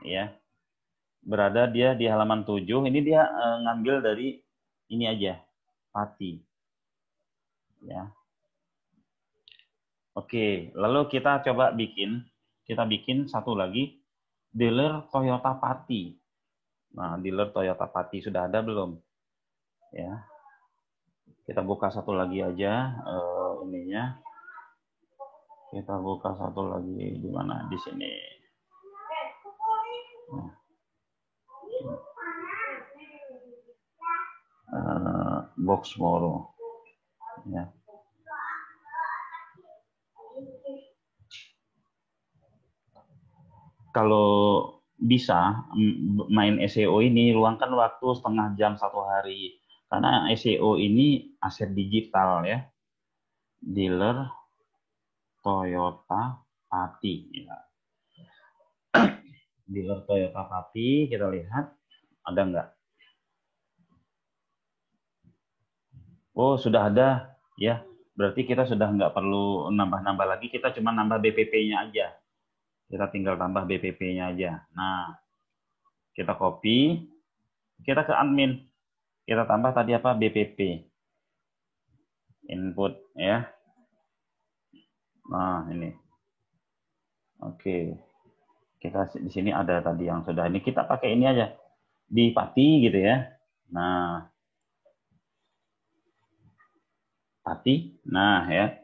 Ya. Berada dia di halaman 7. Ini dia ngambil dari ini aja, Pati. Ya. Oke, lalu kita coba bikin satu lagi dealer Toyota Pati. Nah, dealer Toyota Pati sudah ada belum? Ya. Kita buka satu lagi aja ininya. Kita buka satu lagi di mana? Di sini. Boxmoro. Ya. Kalau bisa main SEO ini, luangkan waktu setengah jam 1 hari. Karena SEO ini aset digital ya. Dealer Toyota Pati. Ya. Dealer Toyota Pati, kita lihat ada nggak? Oh, sudah ada ya. Berarti kita sudah nggak perlu nambah-nambah lagi, kita cuma nambah BPP-nya aja. Kita tinggal tambah BPP-nya aja. Nah, kita copy, kita ke admin. Kita tambah tadi apa? BPP. Input ya. Nah, ini. Oke. Kita di sini ada tadi yang sudah ini, kita pakai ini aja. Di Pati gitu ya. Nah, Pati. Nah, ya.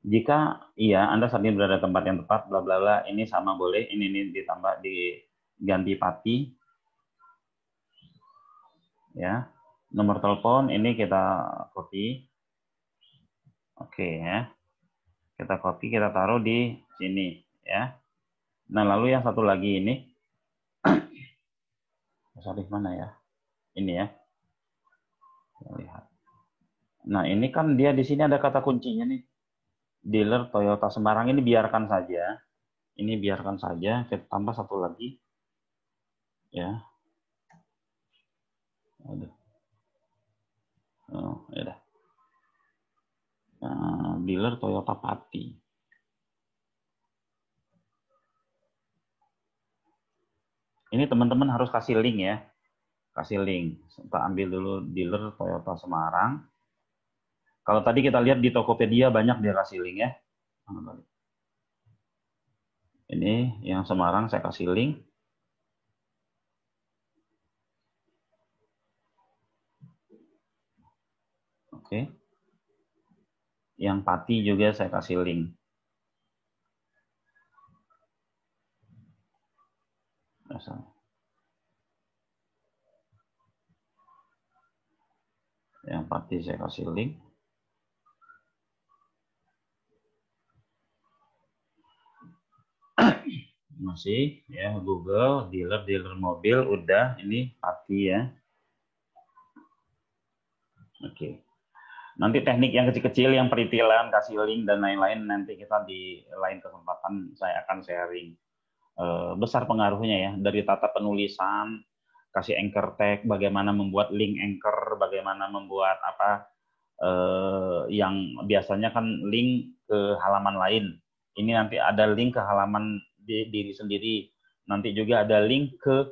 Jika iya Anda saat ini berada di tempat yang tepat, bla bla bla, ini sama boleh, ini ditambah diganti Pati. Ya. Nomor telepon ini kita copy. Oke ya. Kita copy, kita taruh di sini ya. Nah, lalu yang satu lagi ini sorry mana ya? Ini ya. Lihat. Nah, ini kan dia di sini ada kata kuncinya nih. Dealer Toyota Semarang, ini biarkan saja. Ini biarkan saja, kita tambah satu lagi. Ya. Aduh. Oh, ya dah. Dealer Toyota Pati. Ini teman-teman harus kasih link ya. Kasih link. Kita ambil dulu dealer Toyota Semarang. Kalau tadi kita lihat di Tokopedia banyak dia kasih link ya. Ini yang Semarang saya kasih link. Oke. Yang Pati juga saya kasih link. Yang Pati saya kasih link. Masih ya, Google dealer mobil udah, ini Pati ya. Oke. Nanti teknik yang kecil-kecil, yang peritilan, kasih link dan lain-lain, nanti kita di lain kesempatan saya akan sharing. Besar pengaruhnya ya, dari tata penulisan, kasih anchor tag, bagaimana membuat link anchor, bagaimana membuat apa, yang biasanya kan link ke halaman lain. Ini nanti ada link ke halaman diri sendiri. Nanti juga ada link ke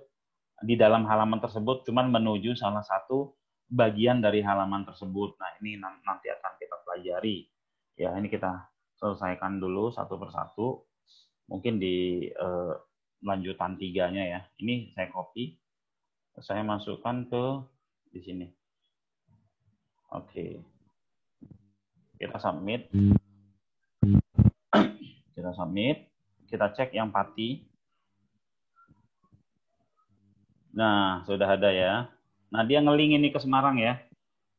di dalam halaman tersebut, cuman menuju salah satu bagian dari halaman tersebut. Nah, ini nanti akan kita pelajari. Ya, ini kita selesaikan dulu satu persatu. Mungkin di lanjutan 3-nya ya. Ini saya copy. Saya masukkan ke di sini. Oke. Kita submit. Kita submit. Kita cek yang Pati. Nah, sudah ada ya. Nah, dia ngeling ini ke Semarang ya.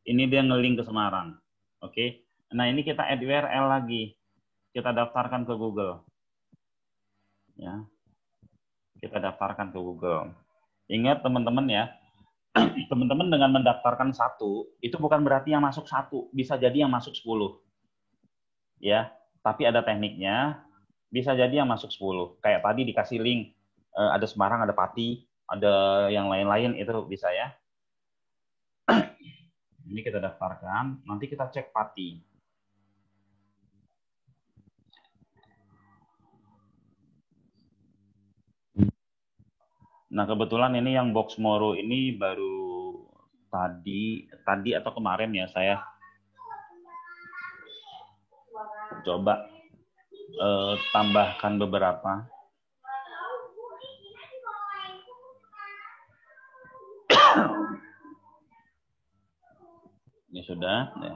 Ini dia ngeling ke Semarang. Oke. Nah, ini kita add URL lagi. Kita daftarkan ke Google. Ya. Kita daftarkan ke Google. Ingat teman-teman ya, teman-teman dengan mendaftarkan 1, itu bukan berarti yang masuk 1. Bisa jadi yang masuk 10. Ya, tapi ada tekniknya. Bisa jadi yang masuk 10. Kayak tadi dikasih link. Ada Semarang, ada Pati, ada yang lain-lain, itu bisa ya. Ini kita daftarkan, nanti kita cek Pati. Nah, kebetulan ini yang Boxmoro ini baru tadi atau kemarin ya saya coba tambahkan beberapa. Ini sudah ya.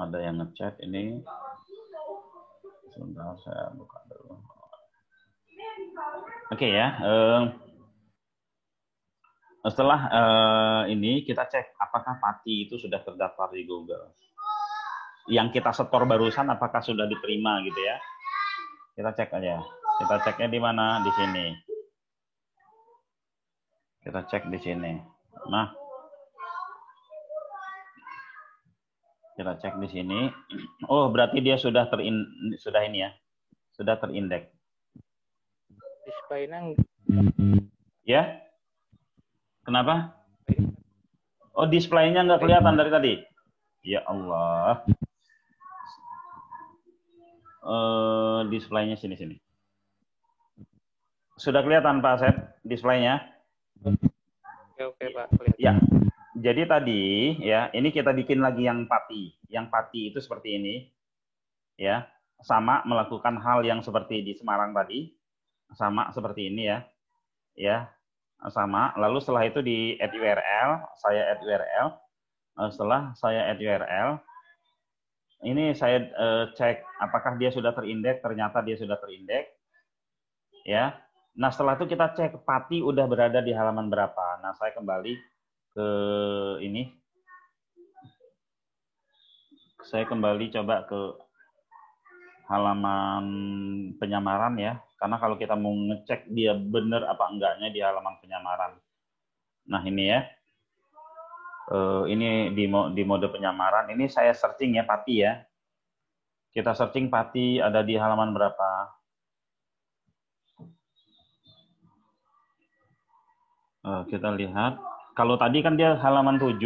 Ada yang ngechat ini. Sebentar saya buka dulu. Oke ya. Setelah ini kita cek apakah Pati itu sudah terdaftar di Google. Yang kita setor barusan apakah sudah diterima gitu ya. Kita cek aja. Kita ceknya di mana? Di sini. Kita cek di sini. Nah, kita cek di sini. Oh, berarti dia sudah ini ya. Sudah terindeks. Display-nya ya? Kenapa? Oh, display-nya nggak kelihatan dari tadi. Ya Allah. Display-nya sini. Sudah kelihatan Pak Asep display-nya? Oke Pak. Kelihatan. Ya. Jadi tadi ya, ini kita bikin lagi yang Pati. Yang Pati itu seperti ini. Ya, sama melakukan hal yang seperti di Semarang tadi. Sama seperti ini ya. Ya, sama. Lalu setelah itu di add URL, saya add URL. Setelah saya add URL, ini saya cek apakah dia sudah terindeks, ternyata dia sudah terindeks. Ya. Nah, setelah itu kita cek Pati udah berada di halaman berapa. Nah, saya kembali ke ini. Saya kembali coba ke halaman penyamaran ya. Karena kalau kita mau ngecek dia benar apa enggaknya di halaman penyamaran. Nah, ini ya. Ini di mode penyamaran. Ini saya searching ya Pati ya. Kita searching Pati ada di halaman berapa. Kita lihat. Kalau tadi kan dia halaman 7.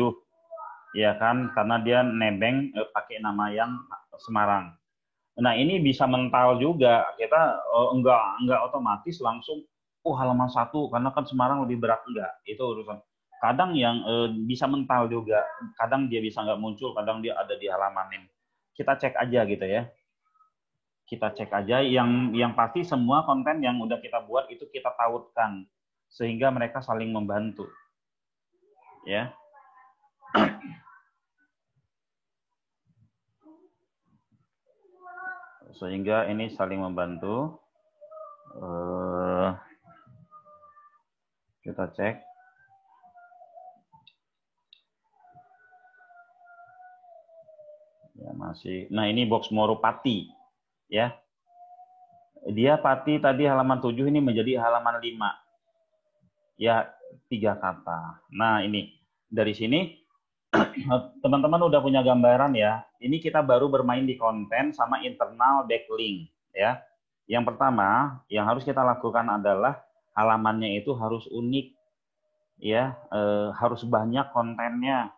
Ya kan, karena dia nebeng pakai nama yang Semarang. Nah, ini bisa mental juga. Kita enggak otomatis langsung oh halaman 1 karena kan Semarang lebih berat, enggak. Itu urusan. Kadang yang bisa mental juga, kadang dia bisa nggak muncul, kadang dia ada di halaman ini. Kita cek aja gitu ya. Kita cek aja yang pasti semua konten yang udah kita buat itu kita tautkan sehingga mereka saling membantu. Ya. Sehingga ini saling membantu. Kita cek. Ya, masih. Nah, ini box Moro Pati. Ya. Dia Pati tadi halaman 7 ini menjadi halaman 5. Ya, 3 kata. Nah, ini dari sini teman-teman udah punya gambaran ya. Ini kita baru bermain di konten sama internal backlink ya. Yang pertama yang harus kita lakukan adalah halamannya itu harus unik ya, harus banyak kontennya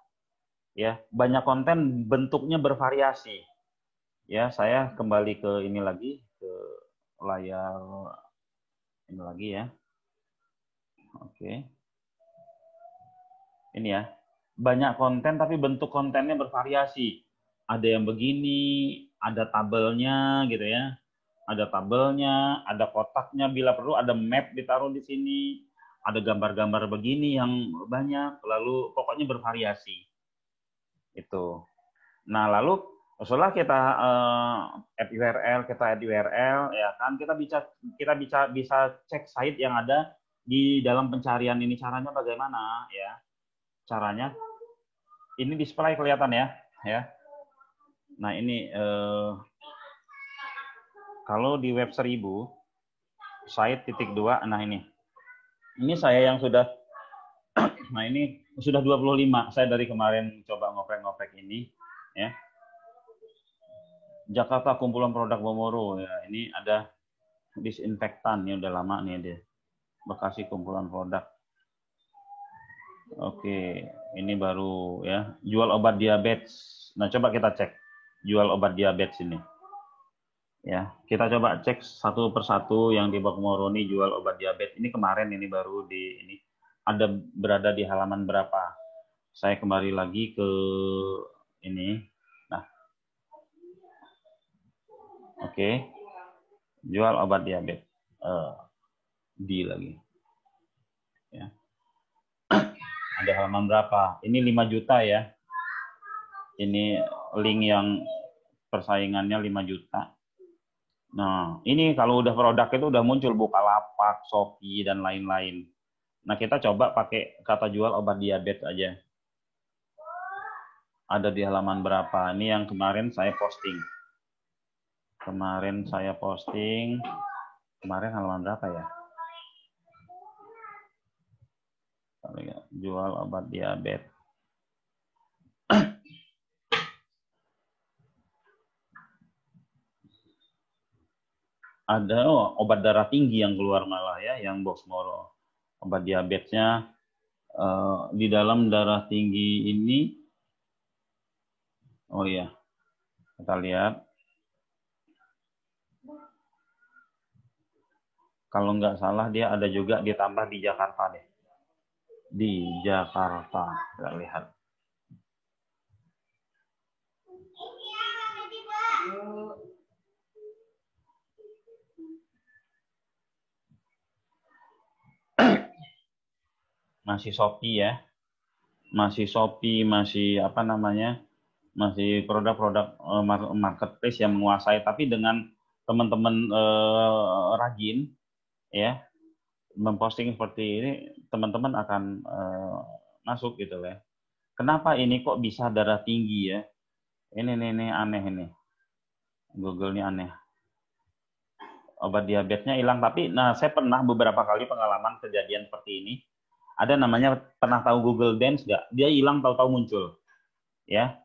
ya. Banyak konten bentuknya bervariasi. Ya, saya kembali ke ini lagi ke layar ini lagi ya. Oke. Ini ya. Banyak konten tapi bentuk kontennya bervariasi. Ada yang begini, ada tabelnya gitu ya. Ada tabelnya, ada kotaknya, bila perlu ada map ditaruh di sini. Ada gambar-gambar begini yang banyak, lalu pokoknya bervariasi. Itu. Nah, lalu setelah kita add URL ya kan bisa cek site yang ada di dalam pencarian ini. Caranya bagaimana ya? Caranya ini display kelihatan ya. Nah, ini kalau di web 1000 site .2, nah ini saya yang sudah nah ini sudah 25. Saya dari kemarin coba ngoprek-ngoprek ini ya. Jakarta kumpulan produk Bomoro ya. Ini ada disinfektan, ini udah lama nih dia. Bekasi kumpulan produk. Oke, ini baru ya. Jual obat diabetes. Nah, coba kita cek jual obat diabetes ini. Ya, kita coba cek satu persatu yang di Bomoro ini jual obat diabetes. Ini kemarin ini baru di ini ada berada di halaman berapa. Saya kembali lagi ke ini. Nah, oke. Jual obat diabetes. Di lagi. Ya. Ada halaman berapa? Ini 5 juta ya. Ini link yang persaingannya 5 juta. Nah, ini kalau udah produk itu udah muncul Bukalapak, Shopee, dan lain-lain. Nah, kita coba pakai kata jual obat diabetes aja. Ada di halaman berapa? Ini yang kemarin saya posting. Kemarin halaman berapa ya? Jual obat diabetes. Ada obat darah tinggi yang keluar malah ya, yang box Moro. Obat diabetesnya di dalam darah tinggi ini, oh iya, kita lihat. Kalau nggak salah dia ada juga ditambah di Jakarta deh. Di Jakarta, kita lihat. Masih Shopee ya. Masih Shopee, masih apa namanya? Masih produk-produk marketplace yang menguasai, tapi dengan teman-teman rajin ya memposting seperti ini, teman-teman akan masuk gitu ya. Kenapa ini kok bisa darah tinggi ya? Ini aneh ini. Google ini aneh. Obat diabetesnya hilang, tapi nah saya pernah beberapa kali pengalaman kejadian seperti ini. Ada namanya, pernah tahu Google Dance nggak? Dia hilang tahu-tahu muncul. Ya.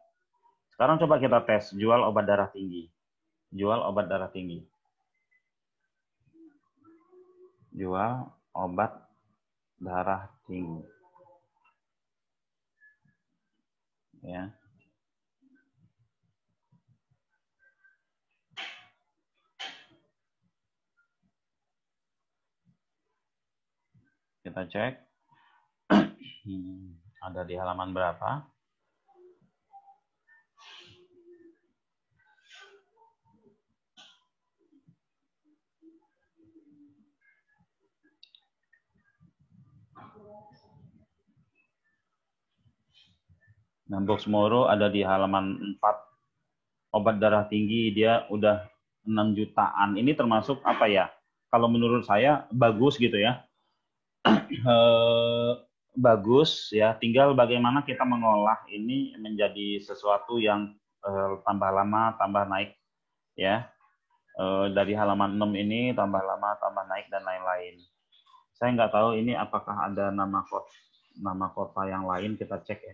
Sekarang coba kita tes jual obat darah tinggi. Jual obat darah tinggi. Jual obat darah tinggi. Ya. Kita cek. Ada di halaman berapa? Nah, Boxmoro ada di halaman 4. Obat darah tinggi dia udah 6 jutaan. Ini termasuk apa ya? Kalau menurut saya bagus gitu ya. Bagus ya. Tinggal bagaimana kita mengolah ini menjadi sesuatu yang tambah lama, tambah naik ya. Dari halaman 6 ini tambah lama, tambah naik dan lain-lain. Saya nggak tahu ini apakah ada nama kota yang lain, kita cek ya.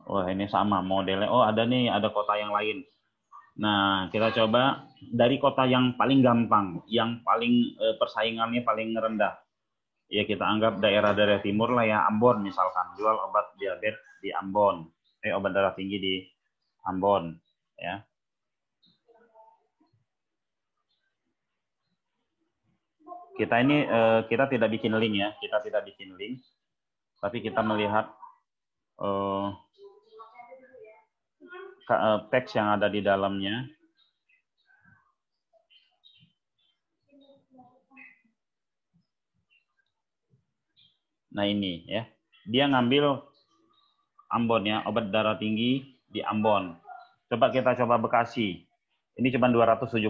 Wah, ini sama modelnya. Oh, ada nih, ada kota yang lain. Nah, kita coba dari kota yang paling gampang, yang paling persaingannya paling rendah. Ya, kita anggap daerah-daerah timur lah ya, Ambon misalkan. Jual obat diabetes di Ambon. Obat darah tinggi di Ambon. Ya. Kita ini, kita tidak bikin link ya. Kita tidak bikin link. Tapi kita melihat teks yang ada di dalamnya. Nah ini ya, dia ngambil Ambon ya, obat darah tinggi di Ambon. Coba kita coba Bekasi. Ini cuma 276.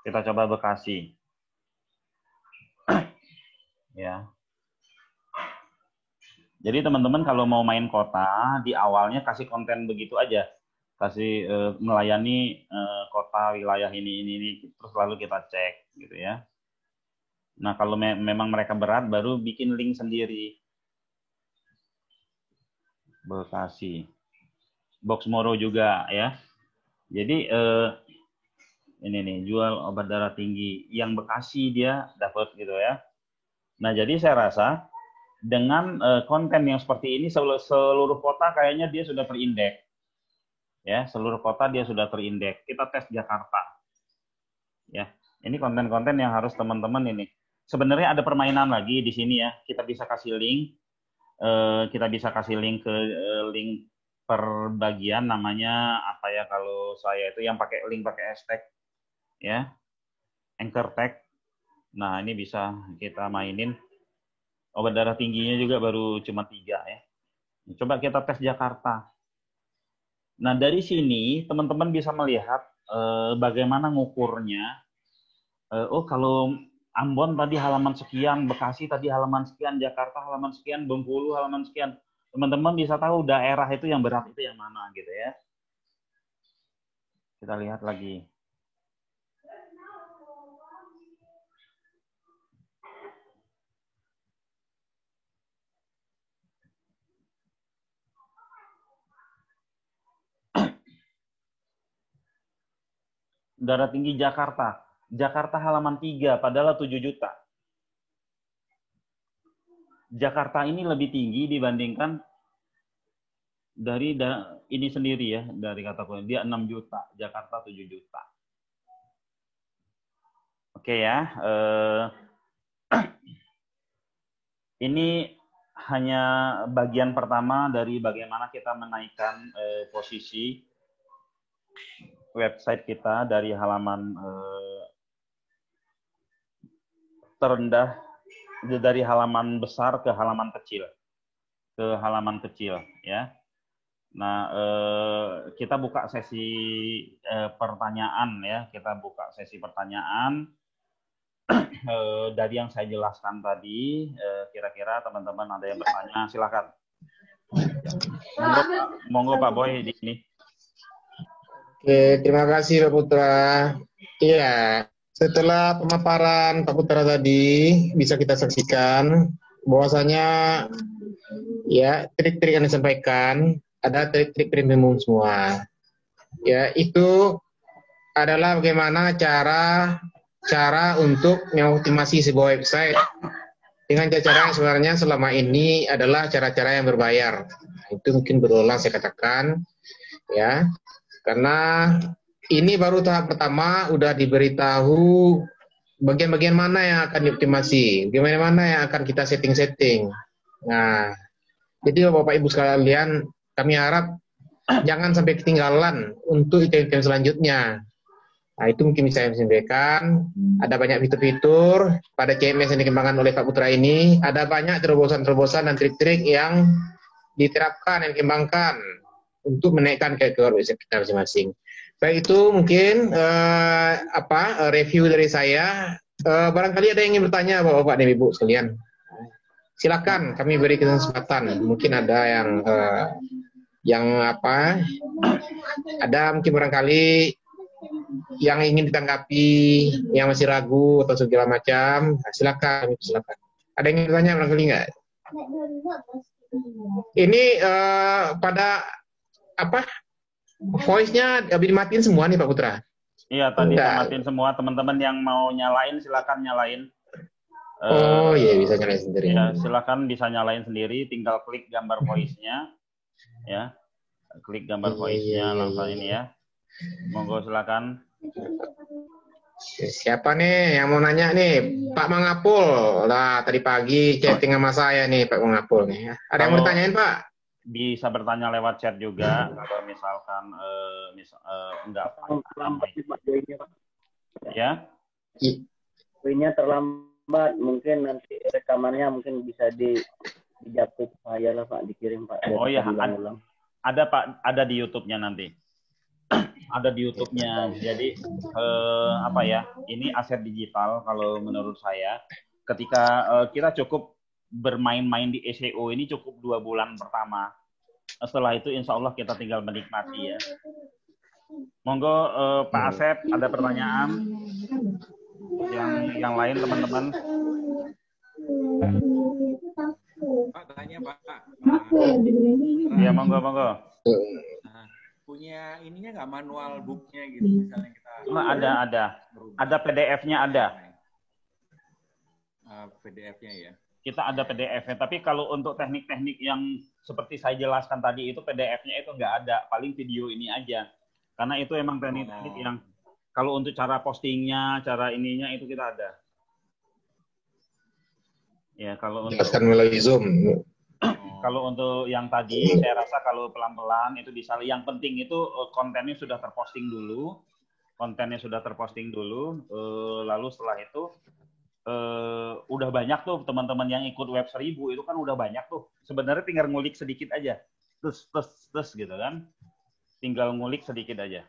Kita coba Bekasi. Ya. Jadi teman-teman kalau mau main kota, di awalnya kasih konten begitu aja. Kasih melayani kota, wilayah ini, terus lalu kita cek gitu ya. Nah kalau memang mereka berat, baru bikin link sendiri. Bekasi. Boxmoro juga ya. Jadi ini nih, jual obat darah tinggi. Yang Bekasi dia dapat gitu ya. Nah jadi saya rasa, dengan konten yang seperti ini seluruh kota kayaknya dia sudah terindeks. Ya, seluruh kota dia sudah terindeks. Kita tes Jakarta. Ya, ini konten-konten yang harus teman-teman ini. Sebenarnya ada permainan lagi di sini ya. Kita bisa kasih link. Kita bisa kasih link ke link per bagian, namanya apa ya kalau saya itu yang pakai link pakai hashtag ya. Anchor tag. Nah, ini bisa kita mainin. Obat darah tingginya juga baru cuma 3 ya. Coba kita tes Jakarta. Nah dari sini teman-teman bisa melihat bagaimana ngukurnya. Oh kalau Ambon tadi halaman sekian, Bekasi tadi halaman sekian, Jakarta halaman sekian, Bengkulu halaman sekian. Teman-teman bisa tahu daerah itu yang berat itu yang mana gitu ya. Kita lihat lagi. Darah tinggi Jakarta. Jakarta halaman 3, padahal 7 juta. Jakarta ini lebih tinggi dibandingkan dari ini sendiri ya, dari kata kuliah. Dia 6 juta, Jakarta 7 juta. Oke ya. Ini hanya bagian pertama dari bagaimana kita menaikkan posisi website kita dari halaman terendah, dari halaman besar ke halaman kecil, ya. Nah kita buka sesi pertanyaan ya, kita buka sesi pertanyaan dari yang saya jelaskan tadi. Kira-kira teman-teman ada yang bertanya, silakan. Monggo Pak Boy di sini. Oke, terima kasih Pak Putra. Iya, setelah pemaparan Pak Putra tadi, bisa kita saksikan bahwasanya ya trik-trik yang disampaikan ada trik-trik premium semua. Ya, itu adalah bagaimana cara untuk mengoptimasi sebuah website dengan cara yang sebenarnya selama ini adalah cara-cara yang berbayar. Itu mungkin berulang saya katakan ya. Karena ini baru tahap pertama, udah diberitahu bagian-bagian mana yang akan dioptimasi, bagaimana mana yang akan kita setting-setting. Nah, jadi Bapak Ibu sekalian, kami harap jangan sampai ketinggalan untuk item-item selanjutnya. Nah, itu mungkin bisa saya sampaikan. Ada banyak fitur-fitur pada CMS yang dikembangkan oleh Pak Putra ini. Ada banyak terobosan-terobosan dan trik-trik yang diterapkan, yang dikembangkan untuk menaikkan keekonomian website kita masing-masing. Baik, itu mungkin review dari saya. Barangkali ada yang ingin bertanya Bapak dan Ibu sekalian. Silakan, kami beri kesempatan. Mungkin ada ada mungkin barangkali yang ingin ditanggapi, yang masih ragu atau segala macam. Nah, silakan. Ada yang ingin bertanya barangkali nggak? Ini pada voice-nya dimatiin semua nih Pak Putra? Iya, tadi saya matiin semua. Teman-teman yang mau nyalain, silakan nyalain. Oh iya, bisa nyalain sendiri. Ya, silakan bisa nyalain sendiri. Tinggal klik gambar voice-nya, ya. Klik gambar voice-nya langsung ini ya. Monggo silakan. Siapa nih yang mau nanya nih? Pak Mangapul. Lah, tadi pagi chatting sama saya nih Pak Mangapul nih. Ada yang mau ditanyain Pak? Bisa bertanya lewat chat juga. Kalau misalkan enggak terlambat Pak joinnya Pak. Ya. Joinnya terlambat, mungkin nanti rekamannya mungkin bisa dijapuk saya lah Pak, dikirim Pak. Oh iya, ada Pak, ada di YouTube-nya nanti. Ada di YouTube-nya. Jadi ini aset digital kalau menurut saya. Ketika kita cukup bermain-main di SEO ini cukup 2 bulan pertama. Setelah itu insya Allah kita tinggal menikmati ya. Monggo Pak Asep, ada pertanyaan? Yang lain teman-teman? Pak, tanya Pak. Iya, monggo. Punya ininya nggak, manual booknya gitu, misalnya kita. Ada PDF-nya ada. PDF-nya ya. Kita ada PDF-nya, tapi kalau untuk teknik-teknik yang seperti saya jelaskan tadi itu PDF-nya itu nggak ada, paling video ini aja. Karena itu emang teknik-teknik yang kalau untuk cara postingnya, cara ininya itu kita ada. Ya, kalau untuk jelaskan melalui Zoom. Kalau untuk yang tadi, saya rasa kalau pelan-pelan itu bisa. Yang penting itu kontennya sudah terposting dulu. Lalu setelah itu udah banyak tuh teman-teman yang ikut Web 1000 itu kan udah banyak tuh. Sebenarnya tinggal ngulik sedikit aja. Terus gitu kan. Tinggal ngulik sedikit aja.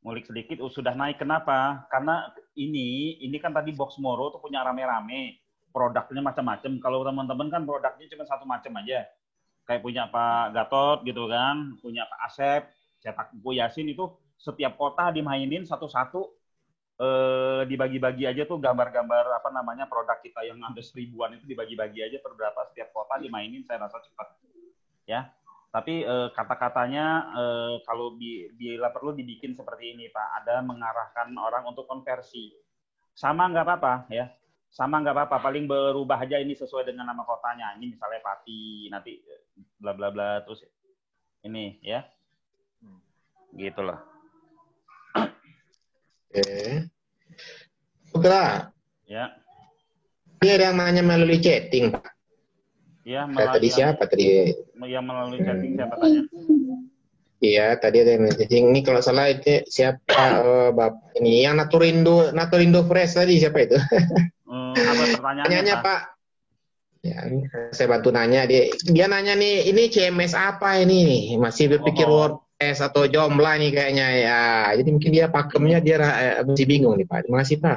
Ngulik sedikit sudah naik. Kenapa? Karena ini kan tadi Boxmoro tuh punya rame-rame. Produknya macam-macam. Kalau teman-teman kan produknya cuma satu macam aja. Kayak punya Pak Gatot gitu kan, punya Pak Asep, cetak buku Yasin itu setiap kota dimainin satu-satu, dibagi-bagi aja tuh gambar-gambar produk kita yang ada 1000-an itu dibagi-bagi aja per berapa setiap kota dimainin, saya rasa cepat. Ya. Tapi kata-katanya kalau bila perlu dibikin seperti ini Pak, ada mengarahkan orang untuk konversi. Sama nggak apa-apa ya. Sama nggak apa-apa, paling berubah aja ini sesuai dengan nama kotanya. Ini misalnya Pati, nanti bla bla bla terus ini ya. Gitulah. Putra. Ya. Dia ada yang nanya melalui chatting, Pak. Ya, melalui tadi siapa tadi? Yang melalui chatting siapa tanya? Iya, tadi ada yang chatting. Ini kalau salah itu siapa Bapak ini yang Naturindo Fresh tadi siapa itu? Apa pertanyaannya Pak? Ya, saya bantu nanya dia nanya nih, ini CMS apa ini nih? Masih berpikir WordPress atau Joomla nih kayaknya ya. Jadi mungkin dia pakemnya dia masih bingung nih Pak. Terima kasih Pak.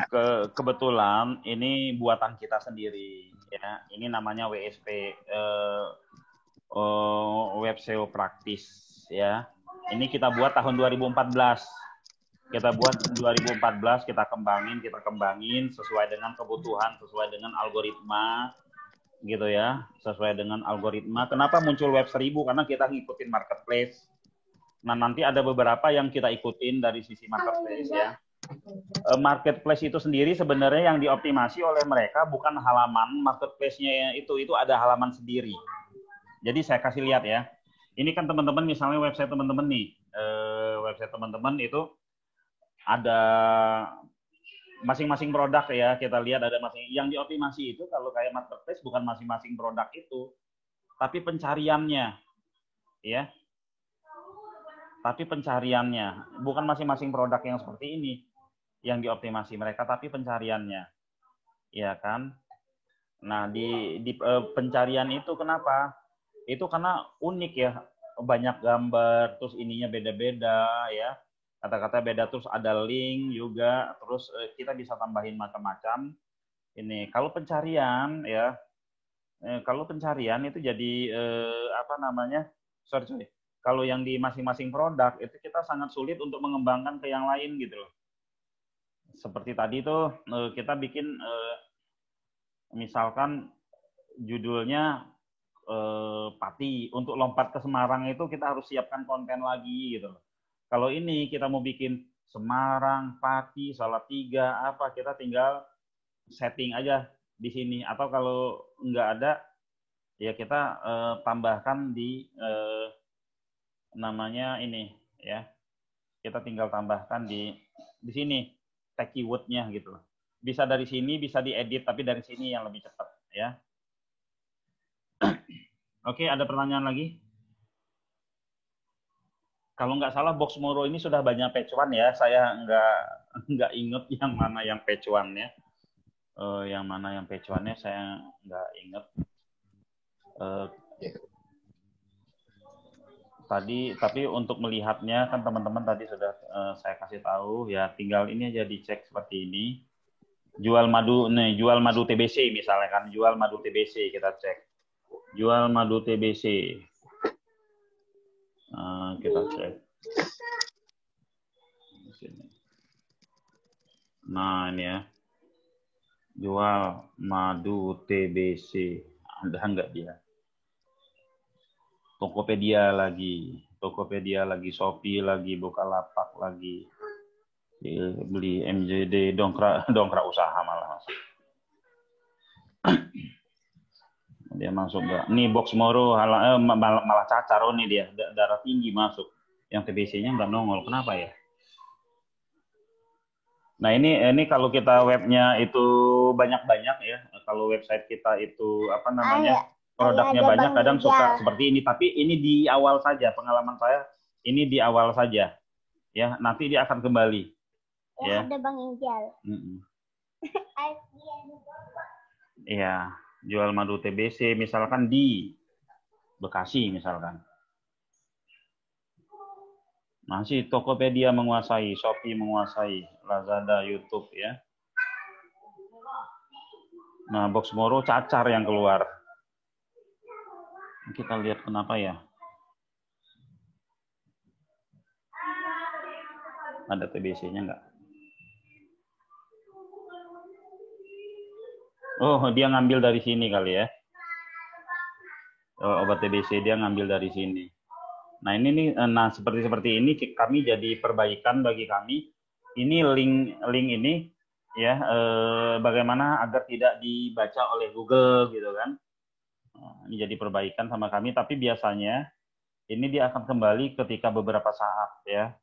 Kebetulan ini buatan kita sendiri ya. Ini namanya WSP Web SEO Praktis ya. Ini kita buat tahun 2014. Kita buat 2014, kita kembangin sesuai dengan kebutuhan, sesuai dengan algoritma, gitu ya, sesuai dengan algoritma. Kenapa muncul Web 1000? Karena kita ngikutin marketplace. Nah, nanti ada beberapa yang kita ikutin dari sisi marketplace ya. Marketplace itu sendiri sebenarnya yang dioptimasi oleh mereka bukan halaman marketplace-nya itu ada halaman sendiri. Jadi saya kasih lihat ya. Ini kan teman-teman misalnya website teman-teman nih, website teman-teman itu ada masing-masing produk ya, kita lihat ada yang dioptimasi itu kalau kayak marketplace bukan masing-masing produk itu, tapi pencariannya ya. Tapi pencariannya, bukan masing-masing produk yang seperti ini yang dioptimasi mereka, tapi pencariannya. Ya kan? Nah, di pencarian itu kenapa? Itu karena unik ya, banyak gambar, terus ininya beda-beda ya. Kata-kata beda, terus ada link juga, terus kita bisa tambahin macam-macam. Ini kalau pencarian ya, kalau pencarian itu jadi apa namanya? Sorry. Kalau yang di masing-masing produk itu kita sangat sulit untuk mengembangkan ke yang lain gitu loh. Seperti tadi tuh kita bikin misalkan judulnya Pati, untuk lompat ke Semarang itu kita harus siapkan konten lagi gitu loh. Kalau ini kita mau bikin Semarang, Pati, Salatiga apa, kita tinggal setting aja di sini, atau kalau nggak ada ya kita tambahkan di namanya ini ya, kita tinggal tambahkan di sini tag keyword-nya gitu. Bisa dari sini, bisa diedit, tapi dari sini yang lebih cepat ya. Oke, ada pertanyaan lagi? Kalau nggak salah Boxmoro ini sudah banyak page one ya, saya nggak inget yang mana yang page one-nya. Yang mana yang page one-nya saya nggak inget. Tadi, tapi untuk melihatnya kan teman-teman tadi sudah saya kasih tahu ya, tinggal ini aja dicek seperti ini. Jual madu nih, jual madu TBC misalnya kan, jual madu TBC kita cek. Jual madu TBC. Kita cek. Nah, ini ya. Jual madu TBC. Ada nggak dia? Tokopedia lagi, Shopee lagi, Bukalapak lagi, beli MJD, dongkrak usaha malah masuk. Dia masuk nggak? Nih Boxmoro malah cacar, nih dia darah tinggi masuk. Yang TBC-nya nggak nongol, kenapa ya? Nah ini kalau kita webnya itu banyak-banyak ya, kalau website kita itu apa namanya? Produknya banyak, kadang suka seperti ini, tapi ini di awal saja, pengalaman saya ini di awal saja ya, nanti dia akan kembali ya. Ada Bang Ijal. Iya, jual madu TBC misalkan di Bekasi misalkan, masih Tokopedia menguasai, Shopee menguasai, Lazada, YouTube ya. Nah Boxmoro cacar yang keluar. Kita lihat kenapa ya. Ada TBC-nya nggak? Oh, dia ngambil dari sini kali ya. Oh, obat TBC dia ngambil dari sini. Nah ini nih, nah seperti ini kami jadi perbaikan bagi kami. Ini link ini ya, bagaimana agar tidak dibaca oleh Google gitu kan. Ini jadi perbaikan sama kami, tapi biasanya ini dia akan kembali ketika beberapa saat ya.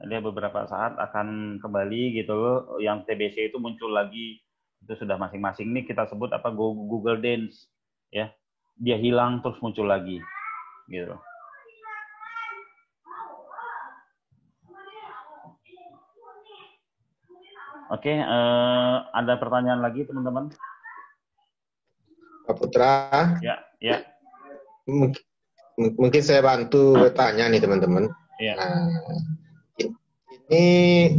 Dia beberapa saat akan kembali gitu loh. Yang TBC itu muncul lagi, itu sudah masing-masing nih kita sebut apa, Google Dance ya. Dia hilang terus muncul lagi gitu. Oke, ada pertanyaan lagi teman-teman? Pak Putra. Ya. Mungkin saya bantu bertanya nih teman-teman. Ya. Ini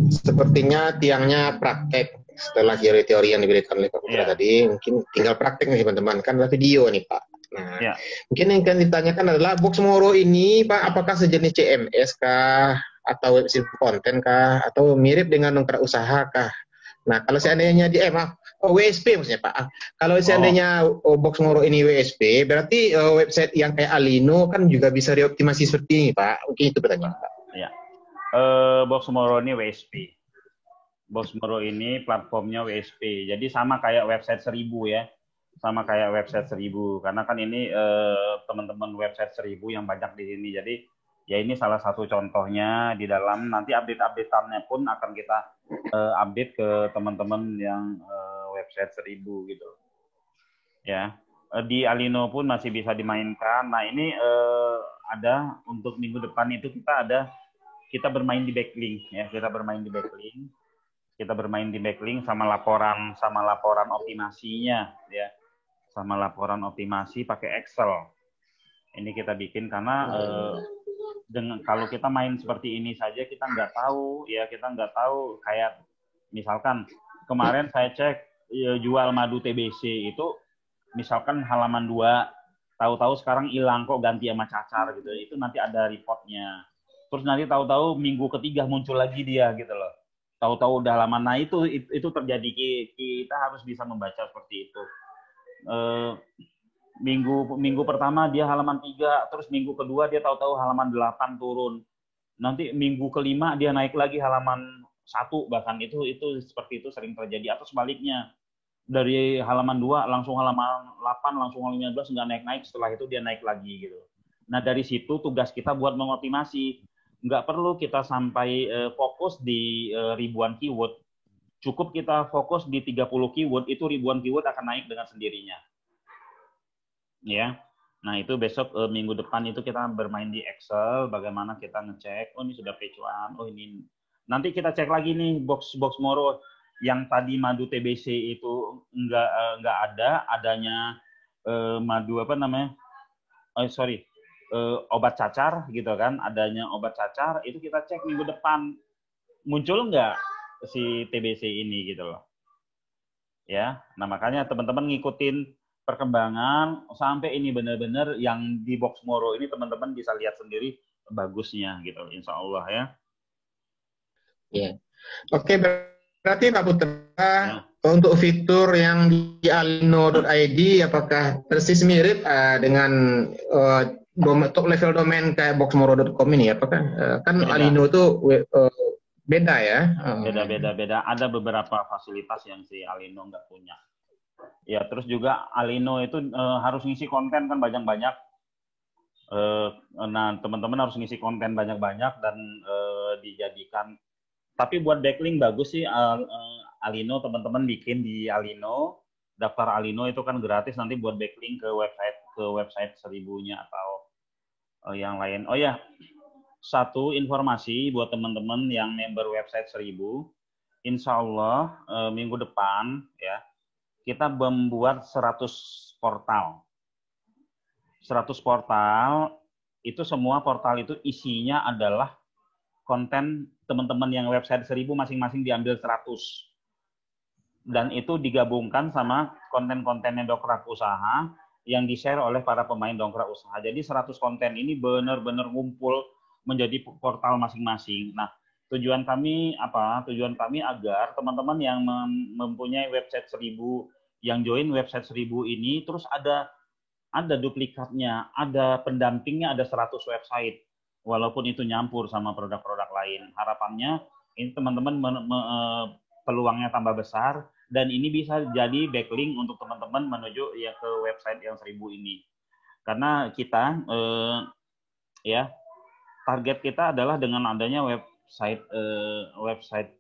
sepertinya tiangnya praktek setelah teori yang diberikan oleh Pak Putra tadi. Mungkin tinggal praktek nih teman-teman, kan ada video nih Pak. Nah, mungkin yang akan ditanyakan adalah Boxmoro ini Pak, apakah sejenis CMS kah, atau website konten kah, atau mirip dengan dongkrak usaha kah? Nah, kalau seandainya di WSP maksudnya Pak. Kalau seandainya Boxmoro ini WSP, berarti website yang kayak Alino kan juga bisa dioptimasi seperti ini Pak. Mungkin itu pertanyaan Pak. Ya. Boxmoro ini WSP. Boxmoro ini platformnya WSP. Jadi sama kayak website 1000 ya. Sama kayak website 1000. Karena kan ini teman-teman website 1000 yang banyak di sini. Jadi Ya ini salah satu contohnya di dalam nanti update-updateannya pun akan kita update ke teman-teman yang website 1000 gitu. Ya. Di Alino pun masih bisa dimainkan. Nah, ini ada untuk minggu depan itu kita bermain di backlink ya, kita bermain di backlink sama laporan optimasinya ya. Sama laporan optimasi pakai Excel. Ini kita bikin karena kalau kita main seperti ini saja kita nggak tahu kayak misalkan kemarin saya cek jual madu TBC itu misalkan halaman 2 tahu-tahu sekarang hilang kok ganti sama cacar gitu, itu nanti ada reportnya, terus nanti tahu-tahu minggu ketiga muncul lagi dia gitu loh, tahu-tahu udah halaman. Nah itu terjadi, kita harus bisa membaca seperti itu. Minggu pertama dia halaman 3, terus minggu kedua dia tahu-tahu halaman 8 turun. Nanti minggu kelima dia naik lagi halaman 1 bahkan itu seperti itu sering terjadi, atau sebaliknya. Dari halaman 2 langsung halaman 8 langsung halaman 15 nggak naik-naik, setelah itu dia naik lagi gitu. Nah, dari situ tugas kita buat mengoptimasi. Nggak perlu kita sampai fokus di ribuan keyword. Cukup kita fokus di 30 keyword, itu ribuan keyword akan naik dengan sendirinya. Ya, nah itu besok minggu depan itu kita bermain di Excel, bagaimana kita ngecek, oh ini sudah page 1, oh ini. Nanti kita cek lagi nih box Moro yang tadi madu TBC itu nggak adanya madu apa namanya? Obat cacar gitu kan, adanya obat cacar, itu kita cek minggu depan muncul nggak si TBC ini gitu loh. Ya, nah makanya teman-teman ngikutin perkembangan sampai ini benar-benar yang di Box Moro ini teman-teman bisa lihat sendiri bagusnya gitu, insya Allah ya. Ya. Oke, berarti Pak Putra untuk fitur yang di alino.id apakah persis mirip dengan top level domain kayak boxmoro.com ini? Apakah kan beda. Alino itu beda ya? Beda. Ada beberapa fasilitas yang si Alino nggak punya. Ya, terus juga Alino itu harus ngisi konten kan banyak-banyak. Nah, teman-teman harus ngisi konten banyak-banyak dan dijadikan. Tapi buat backlink bagus sih Alino, teman-teman bikin di Alino, daftar Alino itu kan gratis, nanti buat backlink ke website 1000-nya atau yang lain. Oh ya, satu informasi buat teman-teman yang member website 1000, insya Allah minggu depan ya, kita membuat 100 portal. 100 portal, itu semua portal itu isinya adalah konten teman-teman yang website 1000 masing-masing diambil 100. Dan itu digabungkan sama konten-kontennya Dongkrak Usaha yang di-share oleh para pemain Dongkrak Usaha. Jadi 100 konten ini benar-benar ngumpul menjadi portal masing-masing. Nah, tujuan kami apa? Tujuan kami agar teman-teman yang mempunyai website 1000, yang join website 1000 ini, terus ada duplikatnya, ada pendampingnya, ada 100 website. Walaupun itu nyampur sama produk-produk lain. Harapannya ini teman-teman peluangnya tambah besar, dan ini bisa jadi backlink untuk teman-teman menuju ya ke website yang 1000 ini. Karena kita ya target kita adalah dengan adanya website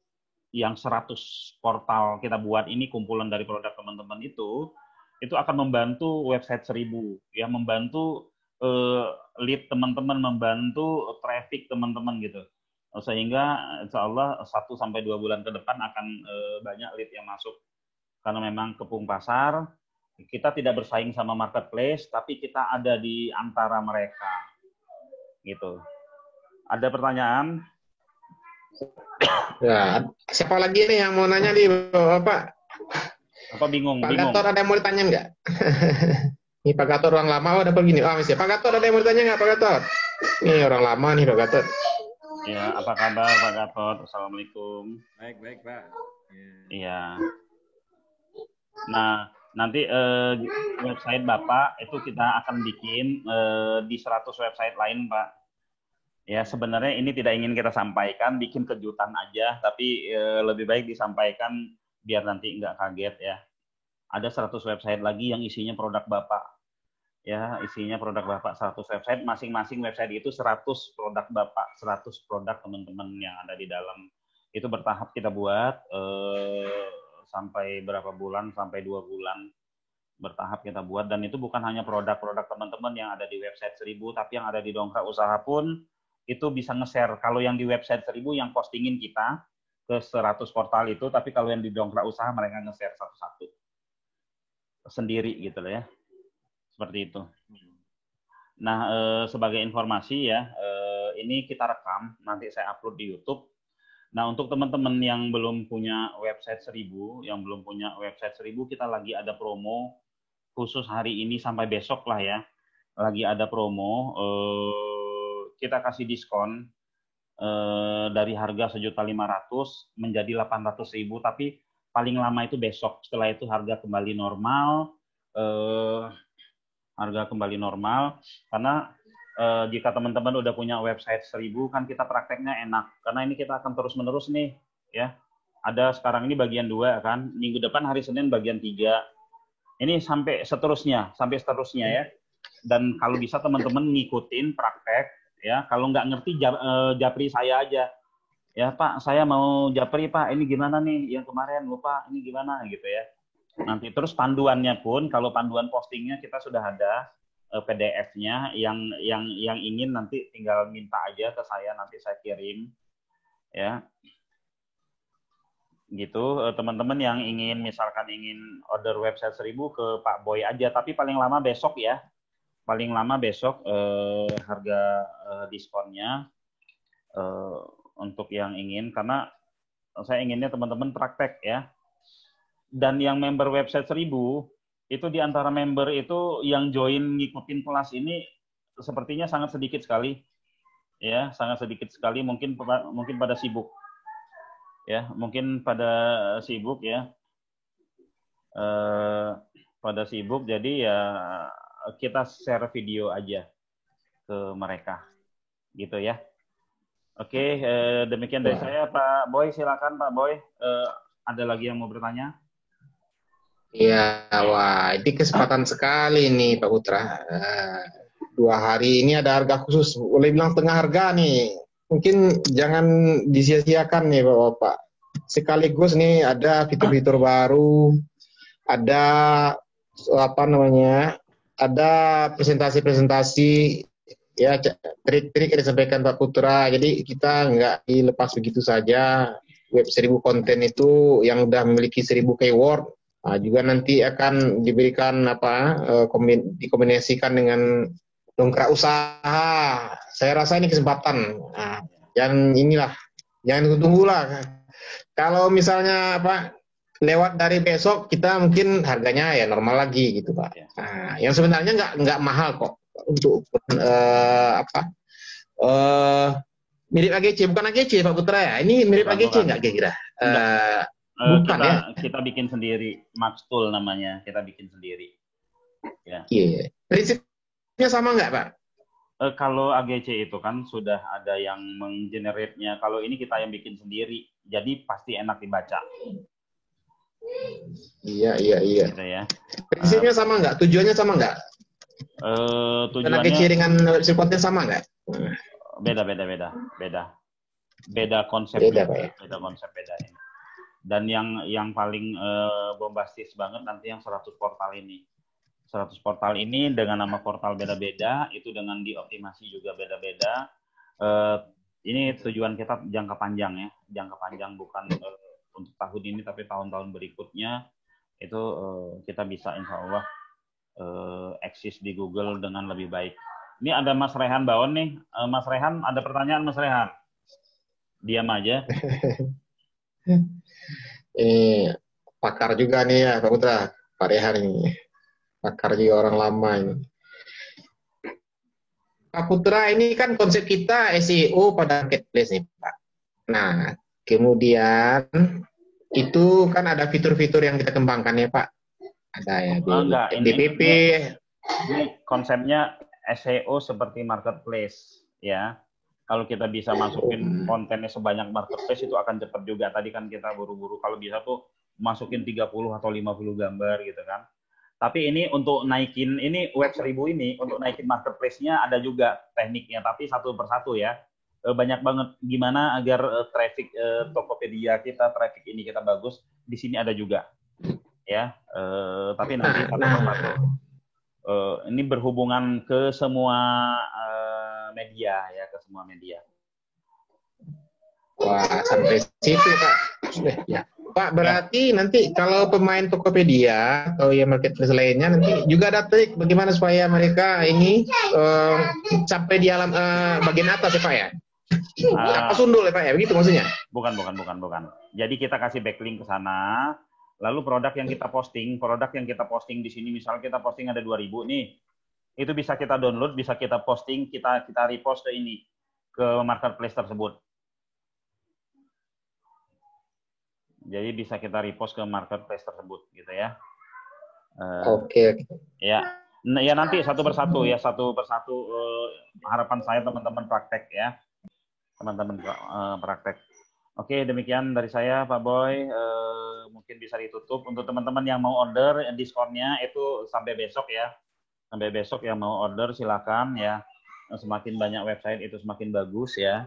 yang 100 portal kita buat ini, kumpulan dari produk teman-teman itu akan membantu website 1000 ya, membantu lead teman-teman, membantu traffic teman-teman gitu, sehingga insya Allah 1-2 bulan ke depan akan banyak lead yang masuk, karena memang kepung pasar, kita tidak bersaing sama marketplace, tapi kita ada di antara mereka gitu. Ada pertanyaan? Ya, siapa lagi nih yang mau nanya nih, Bapak? Apa bingung? Pak Gatot ada yang mau ditanya nggak? Ini Pak Gatot orang lama, udah begini. Oh, Pak Gatot ada yang mau ditanya nggak, Pak Gatot? Ini orang lama nih, Pak Gatot. Ya, apa kabar Pak Gatot? Assalamualaikum. Baik, Pak. Iya. Nah, nanti website Bapak itu kita akan bikin di 100 website lain, Pak. Ya, sebenarnya ini tidak ingin kita sampaikan, bikin kejutan aja, tapi lebih baik disampaikan biar nanti nggak kaget ya. Ada 100 website lagi yang isinya produk Bapak. Ya, isinya produk Bapak 100 website, masing-masing website itu 100 produk Bapak, 100 produk teman-teman yang ada di dalam. Itu bertahap kita buat sampai berapa bulan, sampai 2 bulan bertahap kita buat, dan itu bukan hanya produk-produk teman-teman yang ada di website 1000, tapi yang ada di Dongkrak Usaha pun itu bisa nge-share. Kalau yang di website 1000 yang postingin kita ke 100 portal itu, tapi kalau yang di Dongkrak Usaha mereka nge-share satu-satu sendiri gitu loh ya. Seperti itu. Nah, sebagai informasi ya, ini kita rekam, nanti saya upload di YouTube. Nah, untuk teman-teman yang belum punya website 1000, kita lagi ada promo khusus hari ini sampai besok lah ya. Lagi ada promo, kita kasih diskon dari harga 1.500.000 menjadi 800.000, tapi paling lama itu besok. Setelah itu harga kembali normal. Karena jika teman-teman udah punya website 1000 kan kita prakteknya enak, karena ini kita akan terus-menerus nih ya. Ada sekarang ini bagian 2 kan, minggu depan hari Senin bagian 3. Ini sampai seterusnya ya. Dan kalau bisa teman-teman ngikutin praktek ya, kalau nggak ngerti japri saya aja. Ya Pak, saya mau japri Pak, ini gimana nih yang kemarin lupa, ini gimana gitu ya. Nanti terus panduannya pun, kalau panduan postingnya kita sudah ada PDF-nya, yang ingin nanti tinggal minta aja ke saya, nanti saya kirim ya. Gitu, teman-teman yang misalkan ingin order website 1000 ke Pak Boy aja, tapi paling lama besok ya. Paling lama besok harga diskonnya untuk yang ingin, karena saya inginnya teman-teman praktek ya. Dan yang member website 1000 itu di antara member itu yang join ngikutin kelas ini sepertinya sangat sedikit sekali. Ya, sangat sedikit sekali, mungkin pada sibuk. Ya, mungkin pada sibuk ya. Pada sibuk, jadi ya kita share video aja ke mereka. Gitu ya. Oke, demikian dari saya, Pak Boy. Silakan Pak Boy. Ada lagi yang mau bertanya? Iya, wah, ini kesempatan sekali nih Pak Putra. 2 hari ini ada harga khusus, boleh bilang setengah harga nih. Mungkin jangan disia-siakan nih Bapak. Sekaligus nih ada fitur-fitur baru, ada ada presentasi-presentasi, ya trik-trik yang disampaikan Pak Putra. Jadi kita nggak dilepas begitu saja. Web 1000 konten itu yang udah memiliki 1000 keyword. Juga nanti akan diberikan dikombinasikan dengan Dongkrak Usaha. Saya rasa ini kesempatan. Jangan tunggulah. Kalau misalnya lewat dari besok kita mungkin harganya ya normal lagi gitu Pak. Yang sebenarnya nggak mahal kok untuk mirip AGC, bukan AGC Pak Putra ya. Ini mirip AGC nggak kira-kira? Bukan kita bikin sendiri, Maxtool namanya, kita bikin sendiri. Ya. Iya. Prinsipnya sama nggak Pak? Kalau AGC itu kan sudah ada yang menggenerate-nya. Kalau ini kita yang bikin sendiri, jadi pasti enak dibaca. Iya. Gitu ya. Prinsipnya sama nggak? Tujuannya sama nggak? Tujuannya AGC dengan website konten sama nggak? Beda konsepnya. Beda konsep ini. Dan yang paling bombastis banget nanti yang 100 portal ini. 100 portal ini dengan nama portal beda-beda, itu dengan dioptimasi juga beda-beda. Ini tujuan kita jangka panjang ya, jangka panjang, bukan untuk tahun ini tapi tahun-tahun berikutnya itu kita bisa insya Allah eksis di Google dengan lebih baik. Ini ada Mas Rehan Bawon nih. Mas Rehan, ada pertanyaan Mas Rehan? Diam aja. Pakar juga nih ya Pak Putra, Pak Rehan ini. Pakar juga orang lama ini. Pak Putra, ini kan konsep kita SEO pada marketplace nih Pak. Nah, kemudian itu kan ada fitur-fitur yang kita kembangkan ya Pak. Ada ya DPP. Ini konsepnya SEO seperti marketplace ya. Kalau kita bisa masukin kontennya sebanyak marketplace itu akan cepat juga. Tadi kan kita buru-buru, kalau bisa tuh masukin 30 atau 50 gambar gitu kan. Tapi ini untuk naikin, ini web 1000 ini, untuk naikin marketplace-nya ada juga tekniknya, tapi satu persatu ya. Banyak banget gimana agar traffic Tokopedia kita, traffic ini kita bagus, di sini ada juga. Ya, tapi nanti satu persatu. Ini berhubungan ke semua media ya, ke semua media. Wah, sampai situ Pak. Ya. Pak, berarti nanti kalau pemain Tokopedia atau ya marketplace lainnya nanti juga ada trik bagaimana supaya mereka ini sampai di alam bagian atas ya Pak ya? Apa sundul ya Pak ya? Begitu maksudnya? Bukan. Jadi kita kasih backlink ke sana, lalu produk yang kita posting di sini, misalnya kita posting ada 2000 nih, itu bisa kita download, bisa kita posting, kita repost ke ini, ke marketplace tersebut. Jadi bisa kita repost ke marketplace tersebut, gitu ya. Oke. Ya, ya nanti satu persatu harapan saya teman-teman praktek ya, teman-teman praktek. Oke, demikian dari saya Pak Boy. Mungkin bisa ditutup untuk teman-teman yang mau order, diskonnya itu sampai besok ya. Sampai besok yang mau order silakan ya. Semakin banyak website itu semakin bagus ya.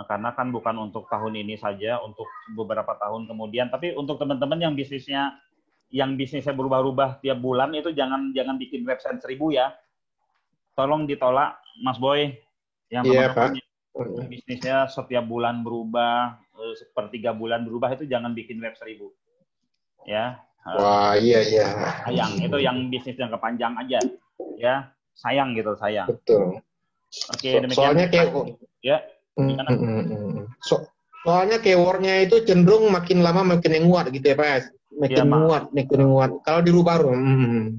Karena kan bukan untuk tahun ini saja, untuk beberapa tahun kemudian. Tapi untuk teman-teman yang bisnisnya berubah-ubah tiap bulan itu jangan bikin website 1000 ya. Tolong ditolak Mas Boy. Yang teman-teman bisnisnya setiap bulan berubah, sepertiga bulan berubah, itu jangan bikin web 1000. Ya. Wah, iya. Sayang, itu yang bisnis jangka panjang aja. Ya, sayang. Betul. Oke, demikian. Soalnya kayak ya. Soalnya keywordnya itu cenderung makin lama makin menguat gitu ya Pak. Makin menguat. Kalau dirubah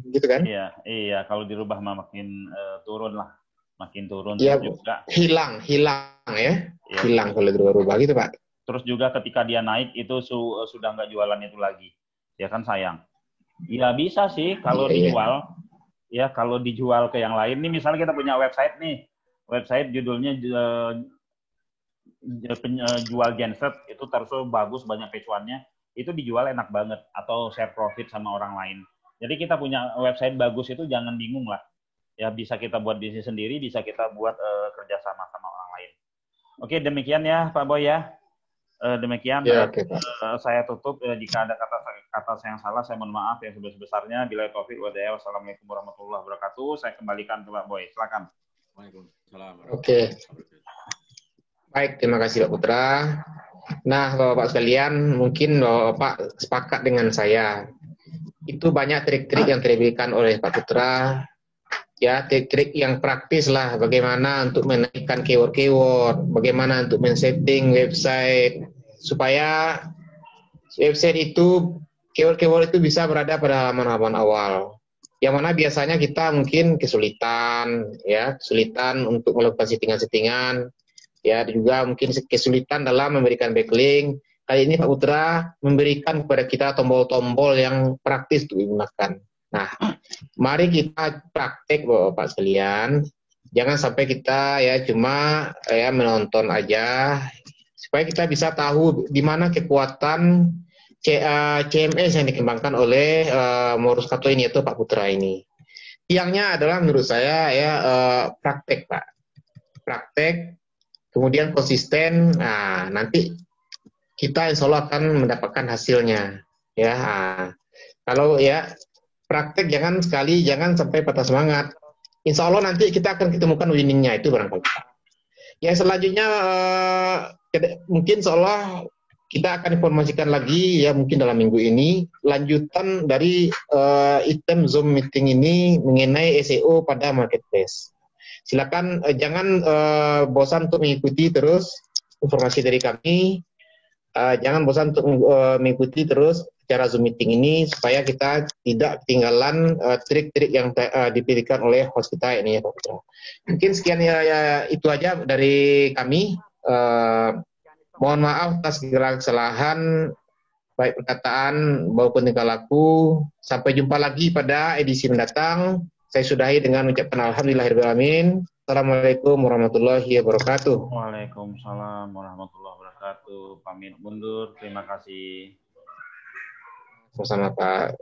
gitu kan? Iya, kalau dirubah makin turun lah. Makin turun ya, juga. Hilang ya. Hilang kalau dirubah gitu Pak. Terus juga ketika dia naik itu sudah nggak jualan itu lagi. Ya kan sayang. Ya bisa sih kalau dijual. Ya kalau dijual ke yang lain nih, misalnya kita punya website nih. Website judulnya jual genset, itu terus bagus, banyak pecuannya, itu dijual enak banget, atau share profit sama orang lain. Jadi kita punya website bagus itu jangan bingung lah. Ya bisa kita buat bisnis sendiri, bisa kita buat kerjasama sama orang lain. Oke, demikian ya Pak Boy ya. Demikian saya tutup. Jika ada kata saya yang salah, saya mohon maaf yang sebesar-besarnya. Bila taufiq wa hidayah. Wassalamualaikum warahmatullahi wabarakatuh. Saya kembalikan ke Pak Boy. Silakan. Waalaikumsalam. Oke. Baik, terima kasih Pak Putra. Nah, Bapak sekalian, mungkin Bapak sepakat dengan saya. Itu banyak trik-trik yang diberikan oleh Pak Putra. Ya, trik-trik yang praktis lah, bagaimana untuk menaikkan keyword-keyword, bagaimana untuk men-setting website, supaya website itu, keyword-keyword itu bisa berada pada halaman-halaman awal. Yang mana biasanya kita mungkin kesulitan untuk melakukan settingan-settingan, ya juga mungkin kesulitan dalam memberikan backlink. Kali ini Pak Putra memberikan kepada kita tombol-tombol yang praktis untuk digunakan. Nah, mari kita praktek Bapak sekalian. Jangan sampai kita cuma menonton aja, supaya kita bisa tahu di mana kekuatan CMS yang dikembangkan oleh Morus Kato ini, yaitu Pak Putra ini. Tiangnya adalah menurut saya praktek Pak. Praktek, kemudian konsisten. Nah, nanti kita insya Allah akan mendapatkan hasilnya. Ya, kalau praktek jangan sampai patah semangat. Insya Allah nanti kita akan ketemukan winningnya itu barangkali. Yang selanjutnya mungkin insya Allah kita akan informasikan lagi mungkin dalam minggu ini lanjutan dari item Zoom meeting ini mengenai SEO pada marketplace. Silakan jangan bosan untuk mengikuti terus informasi dari kami. Jangan bosan untuk mengikuti terus acara Zoom meeting ini supaya kita tidak ketinggalan trik-trik yang diberikan oleh host kita ini ya Pak Putra. Mungkin sekian itu aja dari kami. Mohon maaf atas segala kesalahan baik perkataan maupun tingkah laku. Sampai jumpa lagi pada edisi mendatang. Saya sudahi dengan mengucapkan alhamdulillahirabbil alamin. Assalamualaikum warahmatullahi wabarakatuh. Waalaikumsalam warahmatullahi wabarakatuh. Pamit mundur. Terima kasih. Sama-sama Pak.